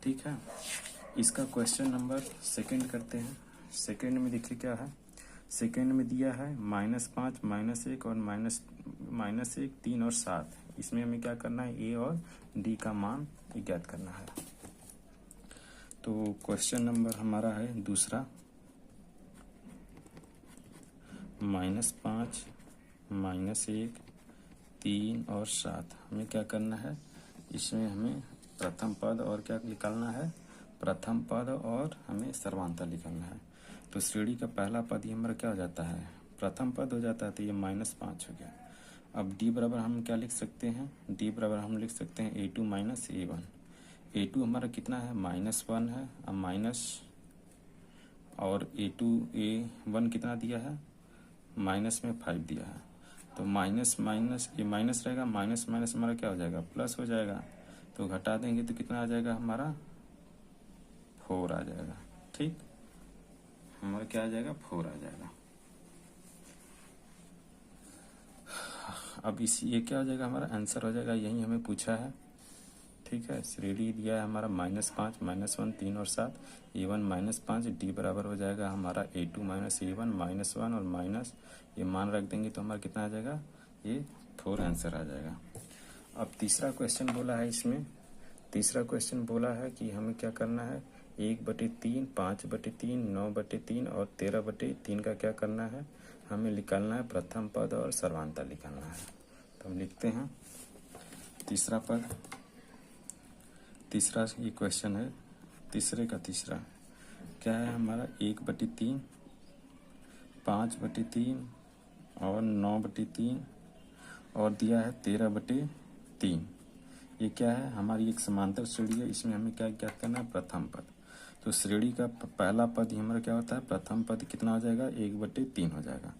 ठीक है, इसका क्वेश्चन नंबर सेकंड करते हैं। सेकंड में देखिए क्या है, सेकंड में दिया है -5, -1 और -1, 3 और 7। इसमें हमें क्या करना है, ए और डी का मान ज्ञात करना है। तो क्वेश्चन नंबर हमारा है दूसरा, -5, -1, 3 और 7। हमें क्या करना है, इसमें हमें प्रथम पद और क्या निकालना है, प्रथम पद और हमें सर्वांतर निकालना है। तो श्रेणी का पहला पद ही हमारा क्या हो जाता है, प्रथम पद हो जाता है। तो ये -5 हो गया। अब डी बराबर हम क्या लिख सकते हैं, डी बराबर हम लिख सकते हैं A2 - A1। A2 हमारा कितना है, -1 है। अब माइनस, और A1 कितना दिया है, माइनस में 5 दिया है। तो माइनस माइनस ये माइनस रहेगा, माइनस माइनस हमारा क्या हो जाएगा, प्लस हो जाएगा। तो घटा देंगे तो कितना आ जाएगा हमारा, 4 आ जाएगा। ठीक, हमारा क्या आ जाएगा, 4 आ जाएगा। अब इस ये क्या हो जाएगा, हमारा आंसर हो जाएगा, यही हमें पूछा है। ठीक है, श्रेणी दिया है हमारा -5, -1, 3 और 7, A1 -5। डी बराबर हो जाएगा हमारा A2 - A1, -1 और माइनस, ये मान रख देंगे तो हमारा कितना आ जाएगा, ये 4 आंसर आ जाएगा। अब तीसरा क्वेश्चन बोला है, इसमें तीसरा क्वेश्चन बोला है कि हमें क्या करना है, 1/3, 5/3, 9/3 और 13/3 का क्या करना है, हमें निकालना है प्रथम पद और सर्वांतर निकालना है। तो हम लिखते हैं तीसरा पद, तीसरा ये क्वेश्चन है, तीसरे का तीसरा क्या है हमारा, 1/3, 5/3 और 9/3 और दिया है 13/3। ये क्या है, हमारी एक समांतर श्रेणी है। इसमें हमें क्या ज्ञात करना है, प्रथम पद। तो श्रेणी का पहला पद ही हमारा क्या होता है, प्रथम पद कितना हो जाएगा, 1/3 हो जाएगा।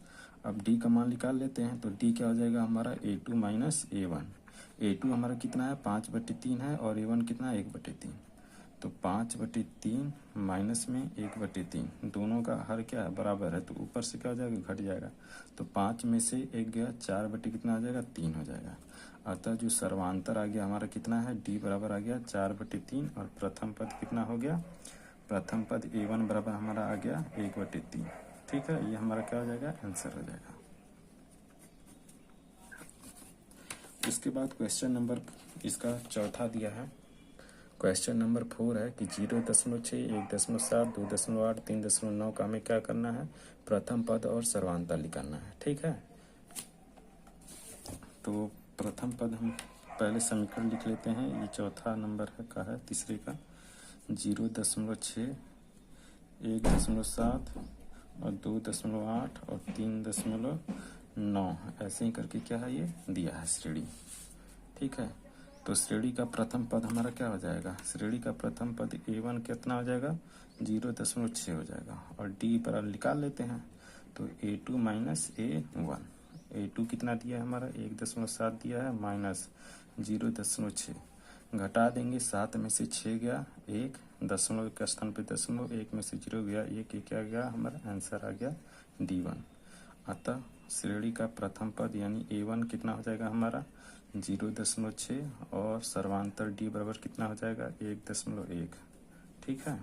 अब डी का मान निकाल लेते हैं। तो डी क्या हो जाएगा हमारा, A2 - A1। A2 हमारा कितना है, 5/3 है, और A1 कितना है, 1/3। तो 5/3 माइनस में 1/3, दोनों का हर क्या है, बराबर है। तो ऊपर से क्या हो जाएगा, घट जाएगा। तो 5 में से 1 गया, 4/, कितना आ जाएगा, 3 हो जाएगा। अतः जो सर्वांतर आ गया हमारा कितना है, डी बराबर आ गया 4/3, और प्रथम पद कितना हो गया, प्रथम पद A1 बराबर हमारा आ गया 1/3। ठीक है, ये हमारा क्या हो जाएगा, आंसर हो जाएगा। इसके बाद क्वेश्चन नंबर इसका चौथा दिया है, क्वेश्चन नंबर 4 है कि 0.6, 1.7, 2.8, 3.9 का हमें क्या करना है, प्रथम पद और सर्वांतर निकालना है। ठीक है, तो प्रथम पद हम पहले समीकरण लिख लेते हैं। ये चौथा नंबर है का है, तीसरे का, 0.6, 1.7 और 2.8 और 3.9, ऐसे ही करके क्या है, ये दिया है श्रेणी। ठीक है, तो श्रेणी का प्रथम पद हमारा क्या हो जाएगा, श्रेणी का प्रथम पद A1 कितना हो जाएगा, 0.6 हो जाएगा। और डी पर निकाल लेते हैं। तो A2 - A1, A2 कितना दिया है हमारा, 1.7 दिया है, माइनस 0.6, घटा देंगे, 7 में से 6 गया, 1 दशमलव के स्थान पे दशमलव, 1 में से 0 गया, 1 क्या गया, हमारा आंसर आ गया D1। अतः श्रेणी का प्रथम पद यानी A1 कितना हो जाएगा हमारा, 0.6, और सर्वांतर डी बराबर कितना हो जाएगा, 1.1। ठीक है,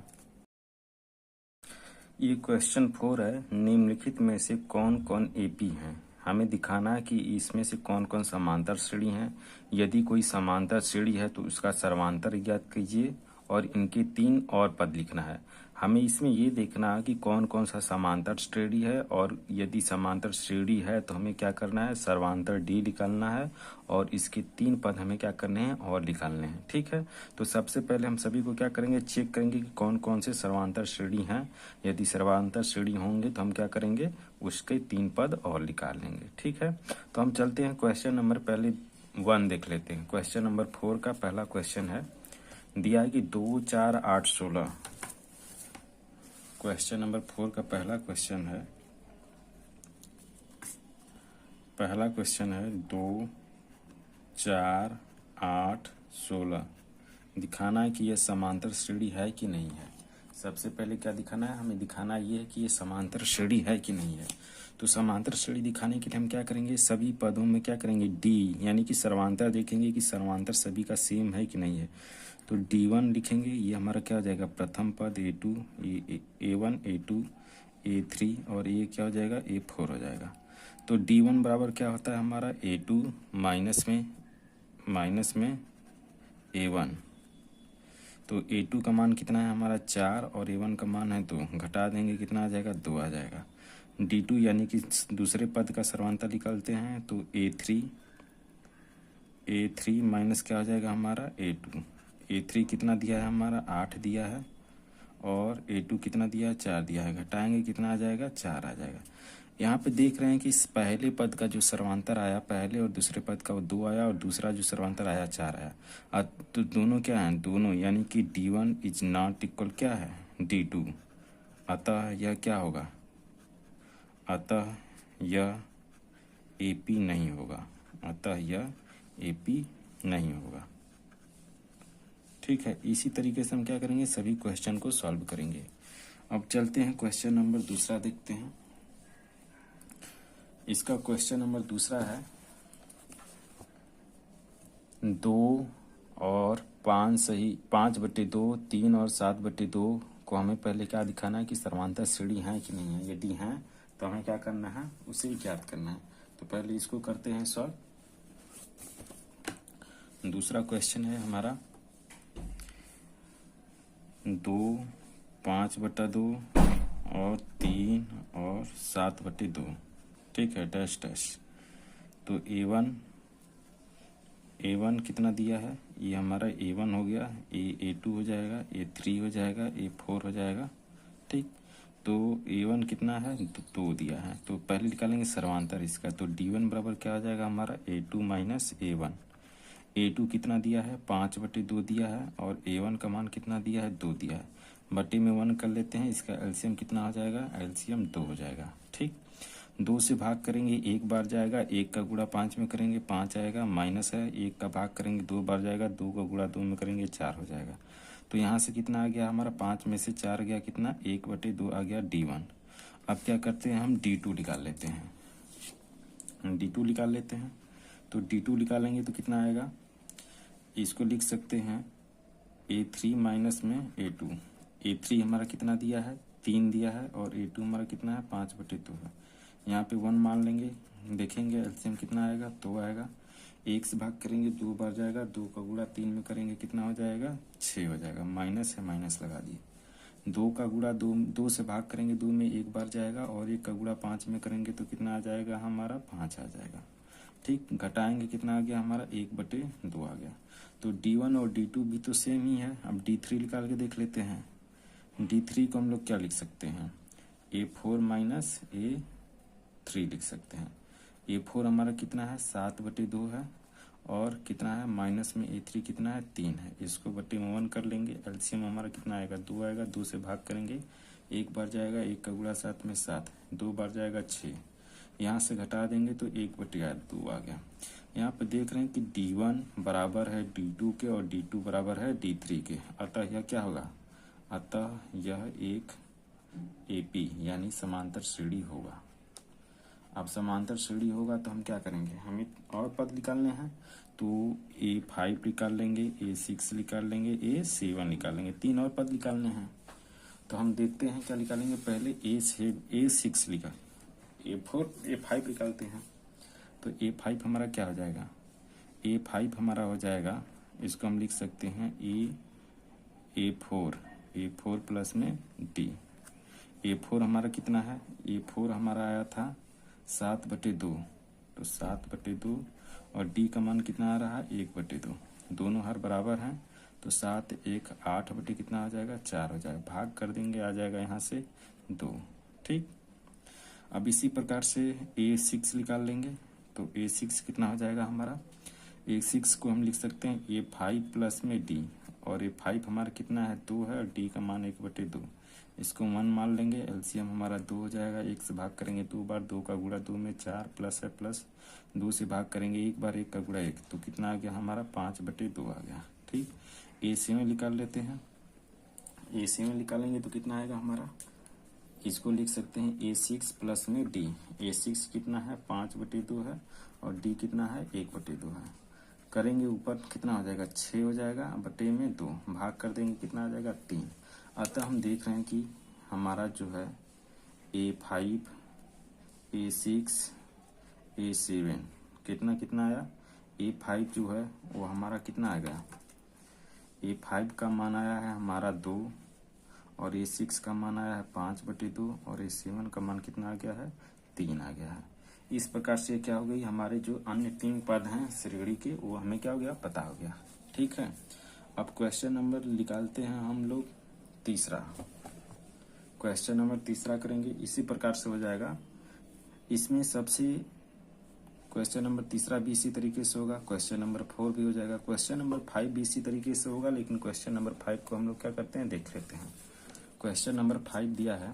ये क्वेश्चन 4 है, निम्नलिखित में से कौन कौन AP हैं। हमें दिखाना है कि इसमें से कौन कौन समांतर श्रेणी है। यदि कोई समांतर श्रेणी है तो उसका सर्वांतर ज्ञात कीजिए, और इनके 3 और पद लिखना है। हमें इसमें ये देखना है कि कौन कौन सा समांतर श्रेणी है, और यदि समांतर श्रेणी है तो हमें क्या करना है, सर्वांतर डी निकालना है, और इसके 3 पद हमें क्या करने हैं और निकालने हैं। ठीक है, तो सबसे पहले हम सभी को क्या करेंगे, चेक करेंगे कि कौन कौन से सर्वांतर श्रेणी हैं। यदि सर्वांतर श्रेणी होंगे तो हम क्या करेंगे, उसके 3 पद और निकाल लेंगे। ठीक है, तो हम चलते हैं क्वेश्चन नंबर पहले 1 देख लेते हैं। क्वेश्चन नंबर 4 का पहला क्वेश्चन है, दिया है कि 2, 4, 8, 16। क्वेश्चन नंबर 4 का पहला क्वेश्चन है 2, 4, 8, 16। दिखाना है कि यह समांतर श्रेणी है कि नहीं है। सबसे पहले क्या दिखाना है, हमें दिखाना ये है कि ये समांतर श्रेणी है कि नहीं है। तो समांतर श्रेणी दिखाने के लिए हम क्या करेंगे, सभी पदों में क्या करेंगे, डी यानी कि सर्वांतर देखेंगे कि सर्वांतर सभी का सेम है कि नहीं है। तो D1 लिखेंगे, ये हमारा क्या हो जाएगा, प्रथम पद A2, A1, A2, A3, और ये क्या हो जाएगा, A4 हो जाएगा। तो D1 बराबर क्या होता है हमारा, A2 माइनस में A1। तो A2 का मान कितना है हमारा 4, और A1 का मान है 2, घटा देंगे कितना आ जाएगा, 2 आ जाएगा। D2 यानी कि दूसरे पद का सर्वांतर निकालते हैं, तो A3 माइनस क्या हो जाएगा हमारा A2। A3 कितना दिया है हमारा 8 दिया है, और A2 कितना दिया है 4 दिया है, घटाएंगे कितना आ जाएगा 4 आ जाएगा। यहाँ पे देख रहे हैं कि इस पहले पद का जो सर्वांतर आया, पहले और दूसरे पद का वो 2 आया, और दूसरा जो सर्वांतर आया 4 आया। तो दोनों क्या हैं, दोनों यानी कि D1 इज नॉट इक्वल क्या है, D2। अतः यह क्या होगा, अतः यह AP नहीं होगा, अतः यह AP नहीं होगा। ठीक है, इसी तरीके से हम क्या करेंगे, सभी क्वेश्चन को सॉल्व करेंगे। अब चलते हैं क्वेश्चन नंबर दूसरा देखते हैं। इसका क्वेश्चन नंबर दूसरा है, 2 और 5 सही 5/2, 3 और 7/2 को हमें पहले क्या दिखाना है कि सर्वांतर श्रेणी है कि नहीं है। यदि हैं तो हमें क्या करना है, उसे ज्ञात करना है। तो पहले इसको करते हैं सॉल्व। दूसरा क्वेश्चन है हमारा 2, 5/2 और 3 और 7/2। ठीक है, डैश डैश। तो A1 कितना दिया है, ये हमारा A1 हो गया, A2 हो जाएगा, A3 हो जाएगा, A4 हो जाएगा। ठीक, तो A1 कितना है, 2 दिया है। तो पहले निकालेंगे सर्वांतर इसका, तो D1 बराबर क्या हो जाएगा हमारा, A2 माइनस A1। A2 कितना दिया है, 5/2 दिया है, और A1 का मान कितना दिया है, 2 दिया है। बटे में 1 कर लेते हैं, इसका एलसीएम कितना हो जाएगा, एलसीएम 2 हो जाएगा। ठीक, 2 से भाग करेंगे 1 बार जाएगा, 1 का गुणा 5 में करेंगे 5 आएगा, माइनस है 1 का भाग करेंगे 2 बार जाएगा, 2 का गुणा 2 में करेंगे 4 हो जाएगा। तो यहाँ से कितना आ गया हमारा, 5 में से 4 गया कितना, 1/2 आ गया D1। अब क्या करते हैं, हम D2 निकाल लेते हैं। D2 निकाल लेते हैं, तो D2 निकालेंगे तो कितना आएगा, इसको लिख सकते हैं A3 माइनस में A2। A3 हमारा कितना दिया है, 3 दिया है, और A2 हमारा कितना है, 5/2 है। यहाँ पे 1 मान लेंगे, देखेंगे एलसीएम कितना आएगा, 2 आएगा। 1 से भाग करेंगे 2 बार जाएगा, 2 का गुणा 3 में करेंगे कितना हो जाएगा, 6 हो जाएगा। माइनस है, माइनस लगा दिए। 2 का गुणा 2 से भाग करेंगे 2 में 1 बार जाएगा, और 1 का गुणा 5 में करेंगे तो कितना आ जाएगा हमारा, 5 आ जाएगा। ठीक, घटाएंगे कितना आ गया हमारा, 1/2 आ गया। तो D1 और D2 भी तो सेम ही है। अब D3 निकाल के देख लेते हैं। D3 को हम लोग क्या लिख सकते हैं, A4 माइनस A3 लिख सकते हैं। A4 हमारा कितना है, 7/2 है, और कितना है माइनस में A3 कितना है, 3 है। इसको बटे में 1 कर लेंगे, एलसीएम हमारा कितना आएगा, 2 आएगा। 2 से भाग करेंगे, 1 बार जाएगा, 1 का गुणा 7 में 7, 2 बार जाएगा 6। यहाँ से घटा देंगे तो 1/2 आ गया। यहाँ पे देख रहे हैं कि D1 बराबर है D2 के, और D2 बराबर है D3 के। अतः यह क्या होगा, अतः यह एक AP यानी समांतर श्रेणी होगा। अब समांतर श्रेणी होगा तो हम क्या करेंगे, हमें और पद निकालने हैं। तो A5 निकाल लेंगे, A6 निकाल लेंगे, A7 निकाल लेंगे, 3 और पद निकालने हैं। तो हम देखते हैं क्या निकालेंगे, पहले A6 निकाल, A5 निकालते हैं। तो A5 हमारा क्या हो जाएगा, A5 हमारा हो जाएगा, इसको हम लिख सकते हैं A4 प्लस में D। A4 हमारा कितना है, A4 हमारा आया था 7/2, तो 7/2 और D का मान कितना आ रहा है 1/2। दोनों हर बराबर हैं तो 7 1 8 बटे कितना आ जाएगा 4 हो जाएगा, भाग कर देंगे आ जाएगा यहाँ से 2। ठीक, अब इसी प्रकार से A6 निकाल लेंगे, तो A6 कितना हो जाएगा हमारा, A6 को हम लिख सकते हैं A5 प्लस में D, और A5 हमारा कितना है 2 है और D का मान 1/2, इसको 1 मान लेंगे, एलसीएम हमारा 2 हो जाएगा। 1 से भाग करेंगे 2 बार, 2 का गुणा 2 में 4 प्लस है प्लस, 2 से भाग करेंगे 1 बार, 1 का गुणा 1, तो कितना आ गया हमारा 5/2 आ गया। ठीक, A7 निकाल लेते हैं। A7 निकालेंगे तो कितना आएगा हमारा, इसको लिख सकते हैं A6 प्लस में D। A6 कितना है 5/2 है और D कितना है 1/2 है। करेंगे ऊपर कितना हो जाएगा 6 हो जाएगा, बटे में 2, भाग कर देंगे कितना आ जाएगा 3। अतः हम देख रहे हैं कि हमारा जो है A5, A6, A7 कितना कितना आया, A5 जो है वो हमारा कितना आ गया, A5 का मान आया है हमारा 2 और A6 का मान आया है 5/2 और A7 का मान कितना आ गया है 3 आ गया है। इस प्रकार से क्या हो गई, हमारे जो अन्य 3 पद हैं श्रेणी के वो हमें क्या हो गया पता हो गया। ठीक है, अब क्वेश्चन नंबर निकालते हैं हम लोग तीसरा। क्वेश्चन नंबर तीसरा करेंगे, इसी प्रकार से हो जाएगा। इसमें सबसे क्वेश्चन नंबर तीसरा भी इसी तरीके से होगा, क्वेश्चन नंबर 4 भी हो जाएगा, क्वेश्चन नंबर 5 भी इसी तरीके से होगा, लेकिन क्वेश्चन नंबर 5 को हम लोग क्या करते हैं देख लेते हैं। क्वेश्चन नंबर 5 दिया है,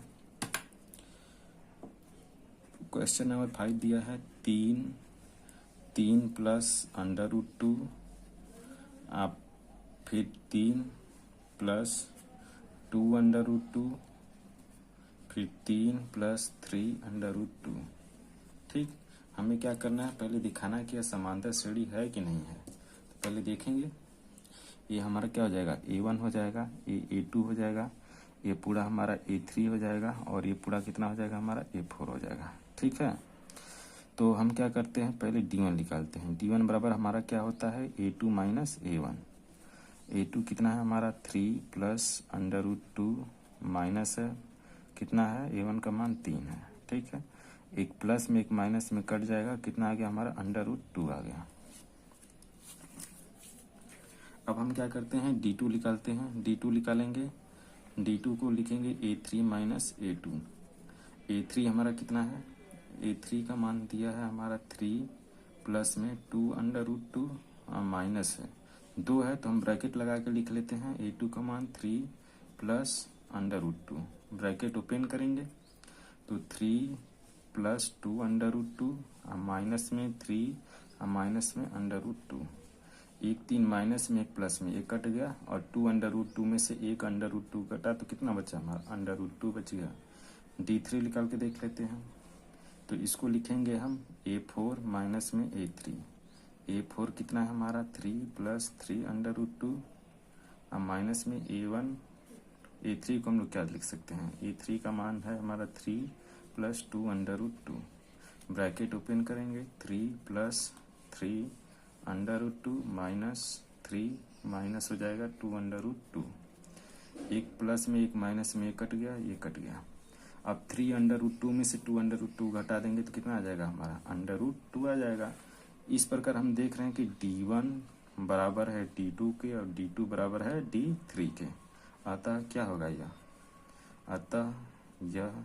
क्वेश्चन नंबर 5 दिया है 3 प्लस √2, आप फिर 3 प्लस 2√2, फिर 3 प्लस 3√2। ठीक, हमें क्या करना है, पहले दिखाना है कि यह समांतर श्रेणी है कि नहीं है। तो पहले देखेंगे, ये हमारा क्या हो जाएगा A1 हो जाएगा, ये A2 हो जाएगा, ये पूरा हमारा A3 हो जाएगा और ये पूरा कितना हो जाएगा हमारा A4 हो जाएगा। ठीक है, तो हम क्या करते हैं पहले D1 निकालते हैं। D1 बराबर हमारा क्या होता है A2 माइनस A1। A2 कितना है हमारा 3 प्लस √2 माइनस है कितना है A1 का मान 3 है। ठीक है, एक प्लस में एक माइनस में कट जाएगा, कितना आ गया हमारा √2 आ गया। अब हम क्या करते हैं D2 निकालते हैं। D2 निकालेंगे, D2 को लिखेंगे A3 माइनस A2। A3 हमारा कितना है, A3 का मान दिया है हमारा 3 प्लस में 2√2 माइनस है 2 है, तो हम ब्रैकेट लगा के लिख लेते हैं A2 का मान 3 प्लस √2, ब्रैकेट ओपन करेंगे तो 3 प्लस 2√2 माइनस में 3 माइनस में √2, एक 3 माइनस में एक प्लस में, एक कट गया और 2√2 में से एक √2 कटा तो कितना बचा हमारा √2 बच गया। D3 निकाल के देख लेते हैं, तो इसको लिखेंगे हम A4 माइनस में A3। A4 कितना है हमारा 3 प्लस 3√2 माइनस में A1। A3 को हम लोग क्या लिख सकते हैं, A3 का मान है हमारा 3 प्लस 2√2, ब्रैकेट ओपन करेंगे 3 प्लस 3√2 माइनस 3 माइनस हो जाएगा 2√2, एक प्लस में एक माइनस में एक कट गया, ये कट गया। अब 3√2 में से 2√2 घटा देंगे तो कितना आ जाएगा हमारा √2 आ जाएगा। इस प्रकार हम देख रहे हैं कि D1 बराबर है D2 के और D2 बराबर है D3 के। अतः क्या होगा यह, अतः यह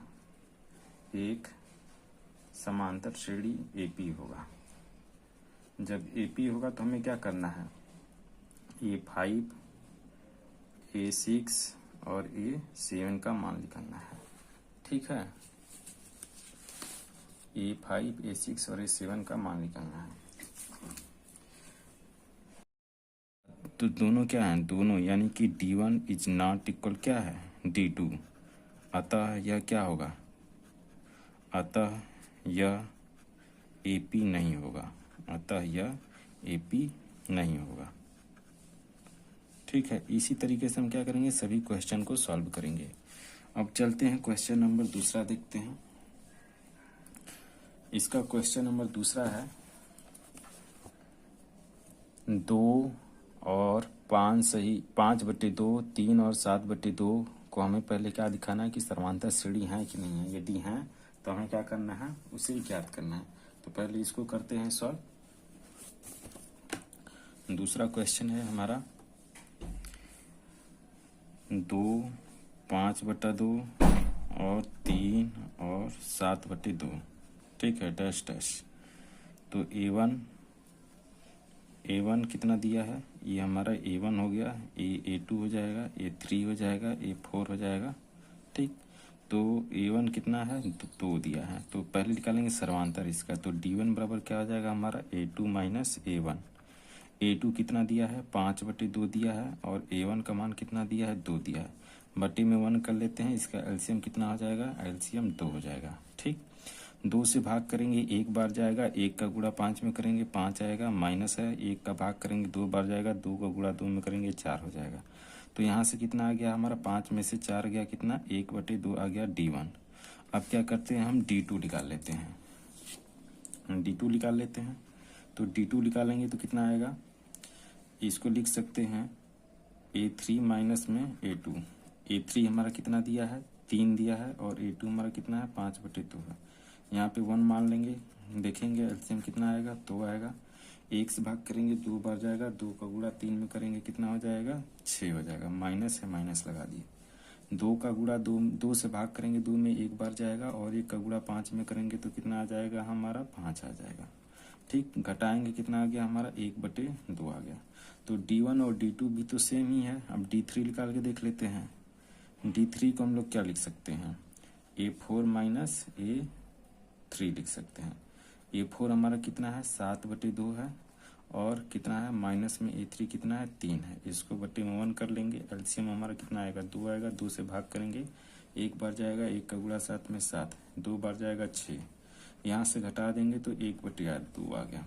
एक समांतर श्रेणी AP होगा। जब AP होगा तो हमें क्या करना है, A5, A6 और A7 का मान निकालना है। ठीक है, A5, A6 और A7 का मान निकालना है। तो दोनों क्या है, दोनों यानी कि D1 इज नॉट इक्वल क्या है D2, अतः यह क्या होगा, अतः यह AP नहीं होगा, अतः यह AP नहीं होगा। ठीक है, इसी तरीके से हम क्या करेंगे सभी क्वेश्चन को सॉल्व करेंगे। अब चलते हैं क्वेश्चन नंबर दूसरा देखते हैं। इसका क्वेश्चन नंबर दूसरा है 2 और 5/2, 3 और 7/2 को हमें पहले क्या दिखाना है कि समांतर श्रेणी है कि नहीं है। यदि है तो हमें क्या करना है, उसे ज्ञात करना है। तो पहले इसको करते हैं सॉल्व। दूसरा क्वेश्चन है हमारा 2, 5/2 और 3 और 7/2। ठीक है, डैश डैश। तो A1 कितना दिया है, ये हमारा A1 हो गया, A2 हो जाएगा, A3 हो जाएगा, A4 हो जाएगा। ठीक, तो A1 कितना है, 2 दिया है। तो पहले निकालेंगे सर्वांतर इसका। तो D1 बराबर क्या हो जाएगा हमारा, A2 माइनस A1। A2 कितना दिया है, 5/2 दिया है, और A1 का मान कितना दिया है, 2 दिया है। बटे में 1 कर लेते हैं, इसका एलसीएम कितना हो जाएगा, एलसीएम 2 हो जाएगा। ठीक, 2 से भाग करेंगे, एक बार जाएगा, 1 का गुणा 5 में करेंगे 5 आएगा, माइनस है, 1 का भाग करेंगे 2 बार जाएगा, 2 का गुणा 2 में करेंगे 4 हो जाएगा। तो यहाँ से कितना आ गया हमारा, 5 में से 4 गया कितना, 1/2 आ गया D1। अब क्या करते हैं, हम D2 निकाल लेते हैं। D2 निकाल लेते हैं। तो D2 निकालेंगे तो कितना आएगा, इसको लिख सकते हैं A3 माइनस में A2। A3 हमारा कितना दिया है, 3 दिया है, और A2 हमारा कितना है, 5/2 है। यहाँ पे 1 मान लेंगे, देखेंगे एलसीएम कितना आएगा, 2 आएगा। 1 से भाग करेंगे 2 बार जाएगा, 2 का गुणा 3 में करेंगे कितना हो जाएगा, 6 हो जाएगा। माइनस है, माइनस लगा दिए। 2 का गुणा 2 से भाग करेंगे 2 में 1 बार जाएगा, और 1 का गुणा 5 में करेंगे तो कितना आ जाएगा हमारा, 5 आ जाएगा। ठीक, घटाएंगे कितना आ गया हमारा, 1/2 आ गया। तो D1 और D2 भी तो सेम ही है। अब D3 निकाल के देख लेते हैं। D3 को हम लोग क्या लिख सकते हैं, A4 माइनस A3 लिख सकते हैं। A4 हमारा कितना है, 7/2 है, और कितना है, माइनस में A3 कितना है, 3 है। इसको बटे में 1 कर लेंगे, एलसीएम हमारा कितना आएगा, 2 आएगा। 2 से भाग करेंगे, 1 बार जाएगा, 1 का गुणा 7 में 7, 2 बार जाएगा 6। यहाँ से घटा देंगे तो 1/2 आ गया।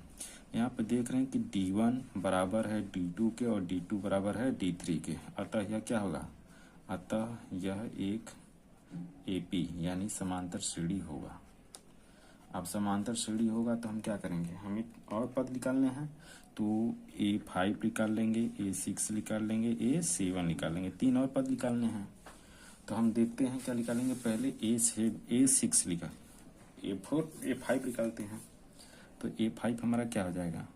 यहाँ पे देख रहे हैं कि D1 बराबर है D2 के, और D2 बराबर है D3 के। अतः यह क्या होगा, अतः यह एक AP यानी समांतर श्रेणी होगा। अब समांतर श्रेणी होगा तो हम क्या करेंगे, हमें और पद निकालने हैं। तो A5 निकाल लेंगे, A6 निकाल लेंगे, A7 निकाल लेंगे। 3 और पद निकालने हैं। तो हम देखते हैं क्या निकालेंगे। पहले A6 निकाल, A5 निकालते हैं। तो A5 हमारा क्या हो जाएगा,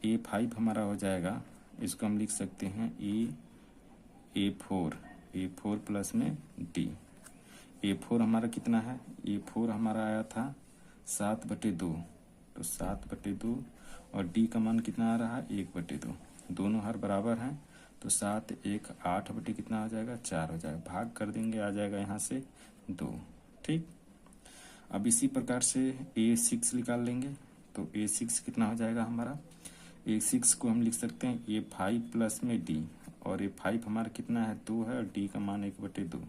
A5 हमारा हो जाएगा, इसको हम लिख सकते हैं A4 प्लस में D। A4 हमारा कितना है, A4 हमारा आया था 7/2। तो 7/2, और D का मान कितना आ रहा है, 1/2। दोनों हर बराबर हैं, तो 7 1 8 बटे कितना आ जाएगा, 4 हो जाएगा। भाग कर देंगे, आ जाएगा यहाँ से 2। ठीक, अब इसी प्रकार से A6 निकाल लेंगे। तो A6 कितना हो जाएगा हमारा, A6 को हम लिख सकते हैं A5 प्लस में D, और A5 हमारा कितना है, 2 है, और D का मान 1/2।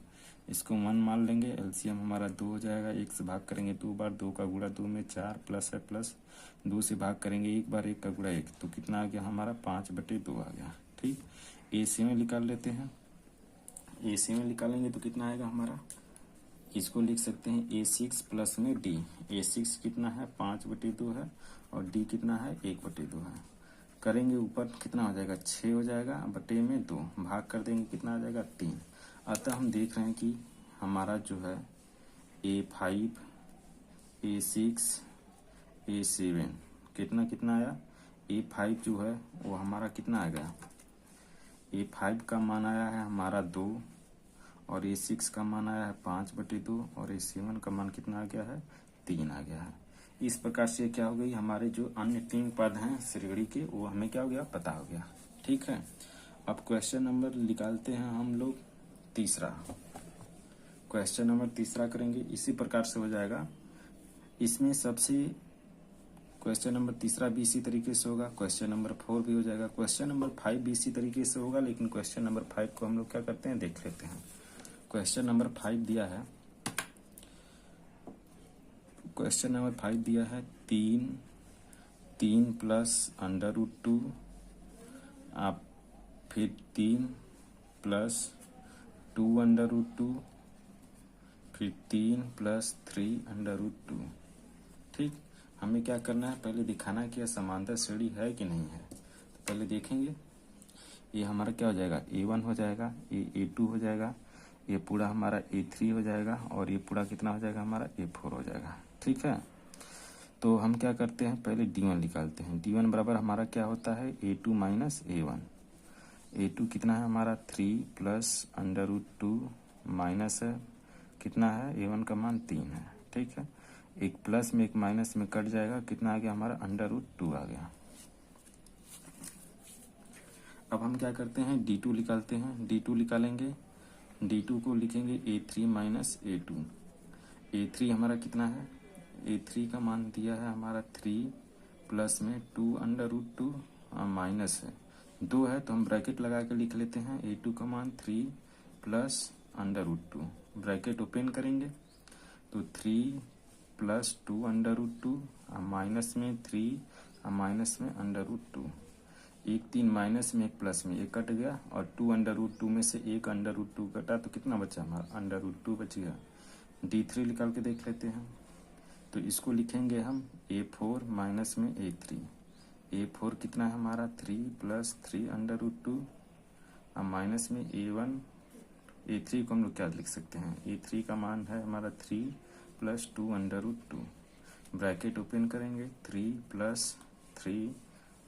इसको 1 मान लेंगे, एलसीएम हमारा 2 हो जाएगा। 1 से भाग करेंगे 2 बार, 2 का गुणा 2 में 4, प्लस है प्लस, 2 से भाग करेंगे 1 बार, 1 का गुणा 1, तो कितना आ गया हमारा, 5/2 आ गया। ठीक, AC में निकाल लेते हैं। AC में निकालेंगे तो कितना आएगा हमारा, इसको लिख सकते हैं A6 प्लस में D। A6 कितना है, 5/2 है, और D कितना है, 1/2 है। करेंगे ऊपर कितना हो जाएगा, 6 हो जाएगा, बटे में 2, भाग कर देंगे कितना आ जाएगा, 3। अतः हम देख रहे हैं कि हमारा जो है A5, A6, A7 कितना कितना आया। A5 जो है वो हमारा कितना आ गया, A5 का मान आया है हमारा 2, और A6 का मान आया है 5/2, और A7 का मान कितना आ गया है, 3 आ गया है। इस प्रकार से क्या हो गई, हमारे जो अन्य 3 पद हैं श्रेणी के, वो हमें क्या हो गया, पता हो गया। ठीक है, अब क्वेश्चन नंबर निकालते हैं हम लोग तीसरा। क्वेश्चन नंबर तीसरा करेंगे, इसी प्रकार से हो जाएगा। इसमें सबसे क्वेश्चन नंबर तीसरा भी इसी तरीके से होगा, क्वेश्चन नंबर 4 भी हो जाएगा, क्वेश्चन नंबर 5 भी इसी तरीके से होगा। लेकिन क्वेश्चन नंबर 5 को हम लोग क्या करते हैं, देख लेते हैं। क्वेश्चन नंबर 5 दिया है, क्वेश्चन नंबर 5 दिया है 3 प्लस √2, आप फिर 3 प्लस 2√2, फिर 3 प्लस 3√2। ठीक, हमें क्या करना है, पहले दिखाना है कि यह समांतर श्रेणी है कि नहीं है। तो पहले देखेंगे, ये हमारा क्या हो जाएगा, A1 हो जाएगा, ये A2 हो जाएगा, ये पूरा हमारा A3 हो जाएगा, और ये पूरा कितना हो जाएगा हमारा A4 हो जाएगा। ठीक है, तो हम क्या करते हैं, पहले D1 निकालते हैं। D1 बराबर हमारा क्या होता है, A2 माइनस A1। A2 कितना है हमारा 3 प्लस √2 माइनस है कितना है, A1 का मान 3 है। ठीक है, एक प्लस में एक माइनस में कट जाएगा, कितना आ गया हमारा √2 आ गया। अब हम क्या करते हैं, D2 निकालते हैं। D2 निकालेंगे, D2 को लिखेंगे A3 माइनस A2। A3 हमारा कितना है, A3 का मान दिया है हमारा 3 प्लस में 2 माइनस है 2 है, तो हम ब्रैकेट लगा के लिख लेते हैं। A2 का मान 3 प्लस √2, ब्रैकेट ओपन करेंगे तो 3 प्लस 2 माइनस में 3 माइनस में √2, एक 3 माइनस में एक प्लस में, एक कट गया, और 2 में से एक √2 कटा तो कितना बचा हमारा, √2 बच गया। D3 निकाल के देख लेते हैं, तो इसको लिखेंगे हम A4 माइनस में A3। A4 कितना है हमारा 3 प्लस 3 √2 माइनस में A1। A3 को हम लोग क्या लिख सकते हैं, A3 का मान है हमारा 3 प्लस 2 √2, ब्रैकेट ओपन करेंगे, 3 प्लस 3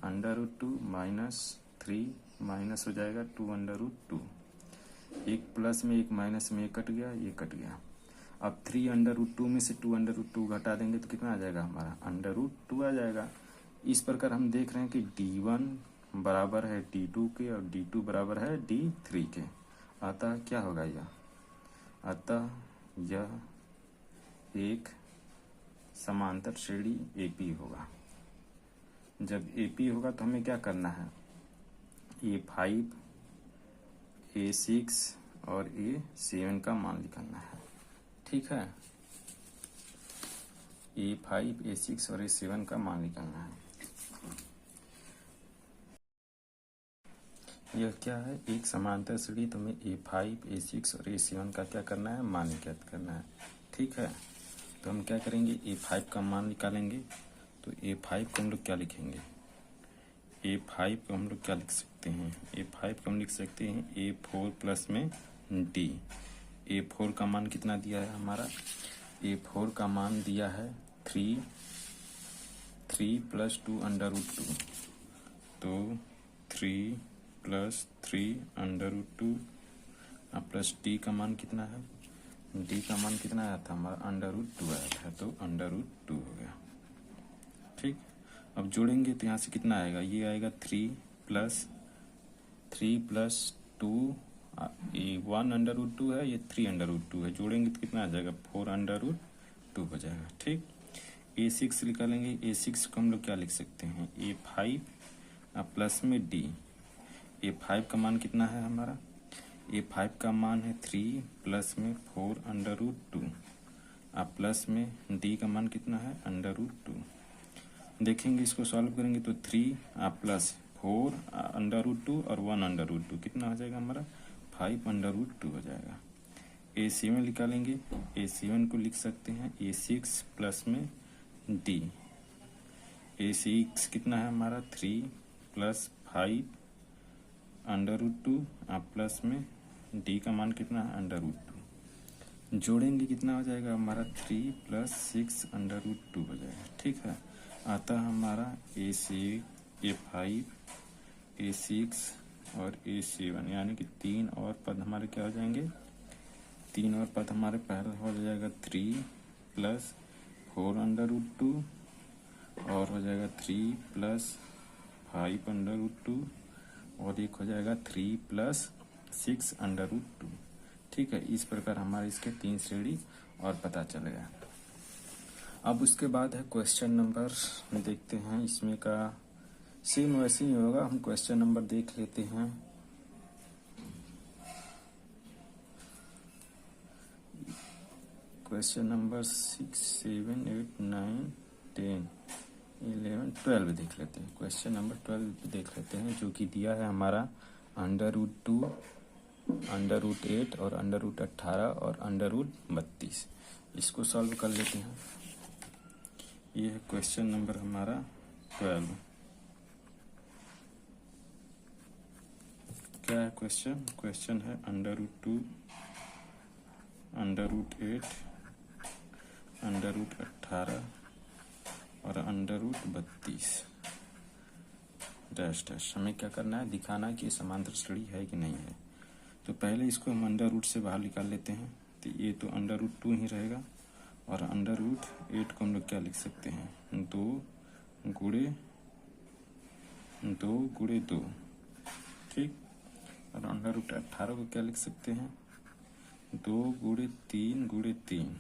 √2 माइनस 3 माइनस हो जाएगा 2 √2, एक प्लस में एक माइनस में एक कट गया, ये कट गया। अब 3 √2 में से 2 √2 घटा देंगे तो कितना आ जाएगा हमारा, √2 आ जाएगा। इस प्रकार हम देख रहे हैं कि D1 बराबर है D2 के और D2 बराबर है D3 के। अतः क्या होगा यह, अतः यह एक समांतर श्रेणी AP होगा। जब AP होगा तो हमें क्या करना है, A5, A6 और A7 का मान निकालना है। ठीक है, A5, A6 और A7 का मान निकालना है। यह क्या है, एक समांतर श्रेणी, तो हमें A5, A6 और A7 का क्या करना है, मान ज्ञात करना है। ठीक है, तो हम क्या करेंगे, A5 का मान निकालेंगे। तो A5 को हम लोग क्या लिखेंगे, A5 को हम लोग क्या लिख सकते हैं, A5 को हम लिख सकते हैं A4 प्लस में D। A4 का मान कितना दिया है हमारा, A4 का मान दिया है 3 प्लस 2 √2, तो 3 प्लस 3 √2 प्लस D का मान कितना है, D का मान कितना आया था हमारा, √2 आया था, तो √2 हो गया। ठीक, अब जोड़ेंगे तो यहाँ से कितना आएगा, ये आएगा 3 प्लस 2, ये 1 √2 है, ये 3 √2 है, जोड़ेंगे तो कितना आ जाएगा, 4 √2 हो जाएगा। ठीक, A6 निकालेंगे। A6 को हम लोग क्या लिख सकते हैं, A5 प्लस में D। A5 का मान कितना है हमारा, A5 का मान है 3 प्लस में 4 √2 प्लस में D का मान कितना है, √2। देखेंगे, इसको सॉल्व करेंगे तो 3 प्लस 4 √2 और 1 √2 कितना हो जाएगा हमारा, 5 √2 हो जाएगा। A7 निकालेंगे। A7 को लिख सकते हैं A6 प्लस में D। A6 कितना है हमारा, 3 प्लस 5 √2 प्लस में D का मान कितना है, √2। जोड़ेंगे कितना हो जाएगा हमारा, 3 प्लस 6 √2 हो जाएगा। ठीक है, अतः हमारा A5, A6 और A7 यानी कि 3 और पद हमारे क्या हो जाएंगे, 3 और पद हमारे पहला हो जाएगा 3 प्लस 4 √2 और हो जाएगा 3 प्लस 5 √2 और एक हो जाएगा 3 प्लस 6 √2। ठीक है, इस प्रकार हमारे इसके 3 श्रेणी और पता चल गया। अब उसके बाद है क्वेश्चन नंबर, देखते हैं इसमें का सेम वैसे ही होगा। हम क्वेश्चन नंबर देख लेते हैं। क्वेश्चन नंबर 6, 7, 8, 9, 10, 11, 12 देख लेते हैं। क्वेश्चन नंबर 12 देख लेते हैं, जो कि दिया है हमारा √2, √8 और √18 और √32। इसको सॉल्व कर लेते हैं। ये है क्वेश्चन नंबर हमारा 12। क्या है क्वेश्चन? क्वेश्चन है √2, √8, √18 और √32 डैश डैश। हमें क्या करना है? दिखाना है कि समांतर श्रेणी है कि नहीं है। तो पहले इसको हम अंडर से बाहर निकाल लेते हैं। तो ये तो √2 ही रहेगा और √8 को हम लोग क्या लिख सकते हैं? 2 गुणे 2, ठीक। और √18 को क्या लिख सकते हैं? 2 गुणे 3 गुणे 3।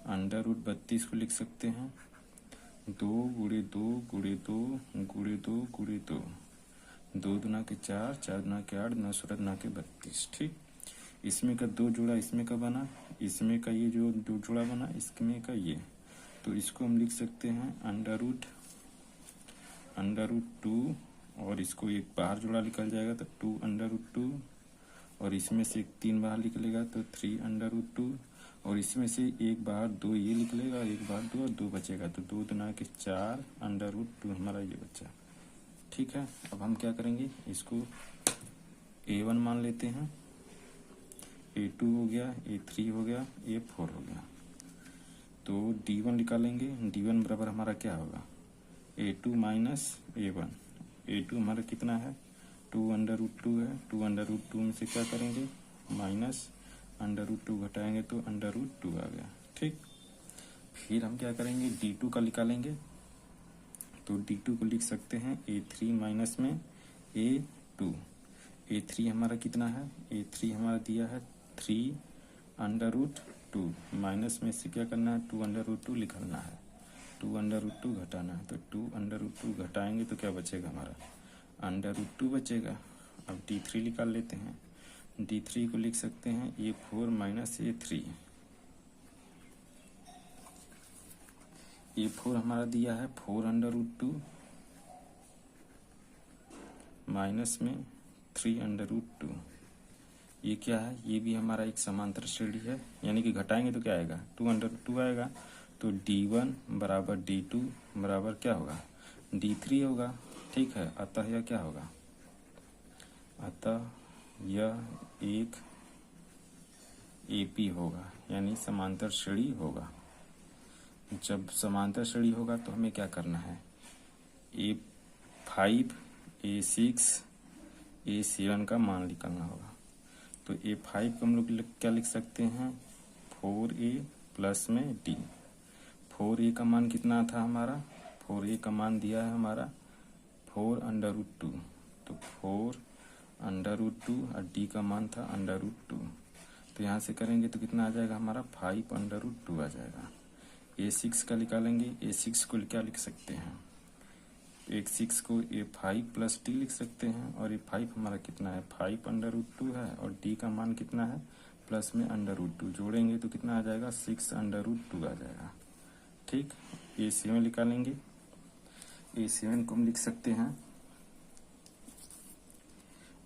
√32 को लिख सकते हैं 2 गुणे 2 गुणे 2 गुणे 2 गुणे 2। 2 दूना के 4, 4 दूना के 8, 9 16 दूना के 32, ठीक। इसमें का 2 जोड़ा इसमें का बना, इसमें का ये जो 2 जोड़ा बना, इसमें का ये। तो इसको हम लिख सकते हैं √2 और इसको एक बाहर जोड़ा निकल जाएगा तो 2√2 और इसमें से एक 3 बाहर निकलेगा तो 3√2 और इसमें से एक बाहर 2 ये निकलेगा, एक बाहर 2 और 2 बचेगा तो 2 दूना के 4 √2 हमारा ये बच्चा, ठीक है। अब हम क्या करेंगे? इसको A1 मान लेते हैं, A2 हो गया, A3 हो गया, A4 हो गया। तो D1 निकालेंगे। D1 बराबर हमारा क्या होगा? A2 minus A1। A2 हमारा कितना है? 2√2 है। 2√2 में से क्या करेंगे? माइनस √2 घटाएंगे तो √2 आ गया, ठीक। फिर हम क्या करेंगे? D2 का निकालेंगे। तो D2 को लिख सकते हैं A3 माइनस में A2। A3 हमारा कितना है? A3 हमारा दिया है 3√2 माइनस में से क्या करना है? 2√2 निकालना है, 2√2 घटाना है। तो 2√2 घटाएंगे तो क्या बचेगा हमारा? √2 बचेगा। अब D3 निकाल लेते हैं। D3 को लिख सकते हैं A4 माइनस A3। A4 हमारा दिया है 4√2 माइनस में 3√2। ये क्या है? ये भी हमारा एक समांतर श्रेणी है, यानी कि घटाएंगे तो क्या आएगा? 2√2 आएगा। तो D1 बराबर D2 बराबर क्या होगा? D3 होगा, ठीक है। अतः यह क्या होगा? अतः यह एक AP होगा, यानी समांतर श्रेणी होगा। जब समांतर श्रेणी होगा तो हमें क्या करना है? A5, A6, A7 का मान निकालना होगा। तो A5 को हम लोग क्या लिख सकते हैं? 4A प्लस में D। 4A का मान कितना था हमारा? 4A का मान दिया है हमारा 4√2। तो 4√2 और D का मान था √2। तो यहाँ से करेंगे तो कितना आ जाएगा हमारा? 5√2 आ जाएगा। A6 का निकालेंगे। A6 को क्या लिख सकते हैं? A6 को A5 प्लस D लिख सकते हैं और A5 हमारा कितना है? 5√2 है और D का मान कितना है? प्लस में √2 जोड़ेंगे तो कितना आ जाएगा? 6√2 आ जाएगा, ठीक। A7 निकालेंगे। A7 को हम लिख सकते हैं,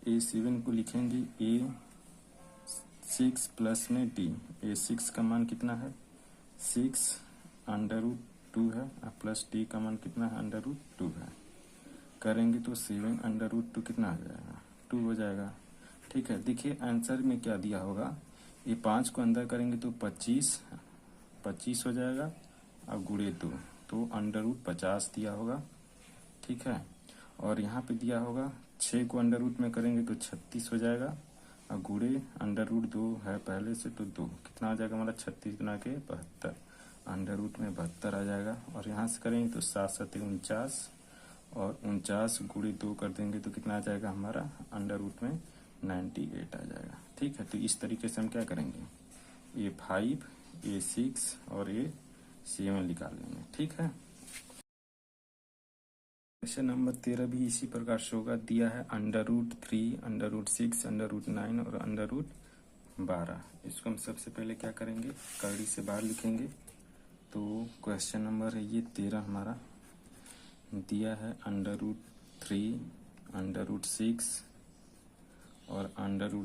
A7 को लिखेंगे A6 प्लस में D। A6 का मान कितना है? 6√2 है और प्लस D का मान कितना है? √2 है। करेंगे तो 7√2 कितना आ जाएगा? 2 हो जाएगा, ठीक है। देखिए आंसर में क्या दिया होगा? ये 5 को अंदर करेंगे तो 25 हो जाएगा और गुणे 2 तो √50 दिया होगा, ठीक है। और यहाँ पे दिया होगा 6 को अंडर में करेंगे तो 36 हो जाएगा और गुणे √2 है पहले से तो 2 कितना आ जाएगा हमारा? 36 गुना के 72, अंडर में 72 आ जाएगा। और यहाँ से करेंगे तो 7 7 49 और 49 गुणे 2 कर देंगे तो कितना आ जाएगा हमारा? अंडर में 98 आ जाएगा, ठीक है। तो इस तरीके से हम क्या करेंगे? A5, A6 और A7 निकाल लेंगे, ठीक है। क्वेश्चन नंबर 13 भी इसी प्रकार से होगा। दिया है √3, √6, √9 और √12। इसको हम सबसे पहले क्या करेंगे? कड़ी से बाहर लिखेंगे। तो क्वेश्चन नंबर है ये 13 हमारा। दिया है √3, √6 और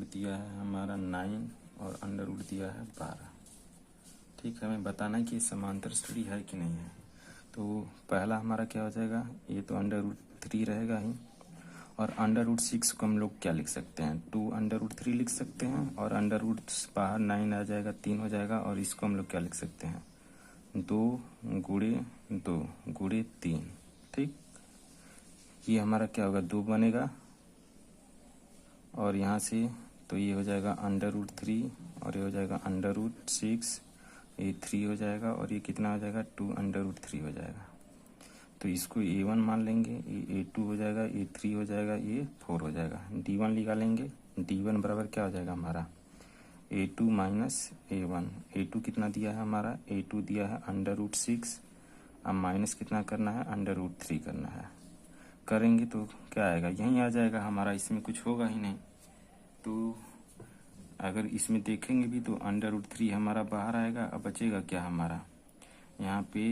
दिया है हमारा 9 और दिया है 12, ठीक है। हमें बताना है कि समांतर श्रेणी है कि नहीं है। तो पहला हमारा क्या हो जाएगा? ये तो √3 रहेगा ही और अंडर रूट 6 को हम लोग क्या लिख सकते हैं, 2√3 लिख सकते हैं, और अंडर रूट बाहर 9 आ जाएगा, 3 हो जाएगा, और इसको हम लोग क्या लिख सकते हैं, 2 गुणे 2 गुणे 3। ठीक, ये हमारा क्या होगा, 2 बनेगा, और यहाँ से तो ये हो जाएगा अंडर रूट 3, और ये हो जाएगा अंडर रूट 6, ये 3 हो जाएगा, और ये कितना हो जाएगा, 2√3 हो जाएगा। तो इसको A1 मान लेंगे, ये A2 हो जाएगा, ये 3 हो जाएगा, ये 4 हो जाएगा। D1 निकालेंगे, D1 बराबर क्या हो जाएगा हमारा, A2 माइनस A1। A2 कितना दिया है हमारा, A2 दिया है अंडर रूट 6, अब माइनस कितना करना है, अंडर रूट 3 करना है। करेंगे तो क्या आएगा, यहीं आ जाएगा हमारा, इसमें कुछ होगा ही नहीं। तो अगर इसमें देखेंगे भी तो अंडर रूट 3 हमारा बाहर आएगा, अब बचेगा क्या हमारा, यहाँ पे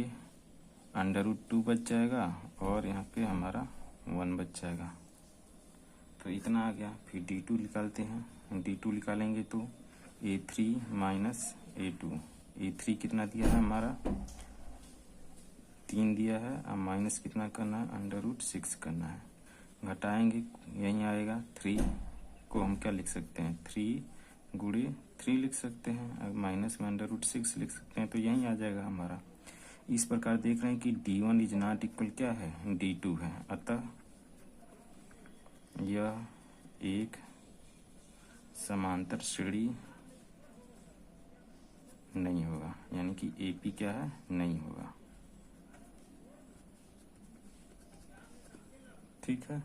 अंडर रूट 2 बच जाएगा, और यहाँ पे हमारा 1 बच जाएगा। तो इतना आ गया। फिर D2 निकालते हैं, D2 निकालेंगे तो A3 माइनस A2, A3 कितना दिया है हमारा, 3 दिया है, अब माइनस कितना करना है, अंडर रूट 6 करना है। घटाएंगे, यहीं आएगा, 3 को हम क्या लिख सकते हैं, 3 लिख सकते हैं, अब माइनस में अंडर रूट 6 लिख सकते हैं, तो यहीं आ जाएगा हमारा। इस प्रकार देख रहे हैं कि D1 इज नॉट इक्वल क्या है, D2 है, अतः यह एक समांतर श्रेणी नहीं होगा, यानी कि AP क्या है, नहीं होगा। ठीक है।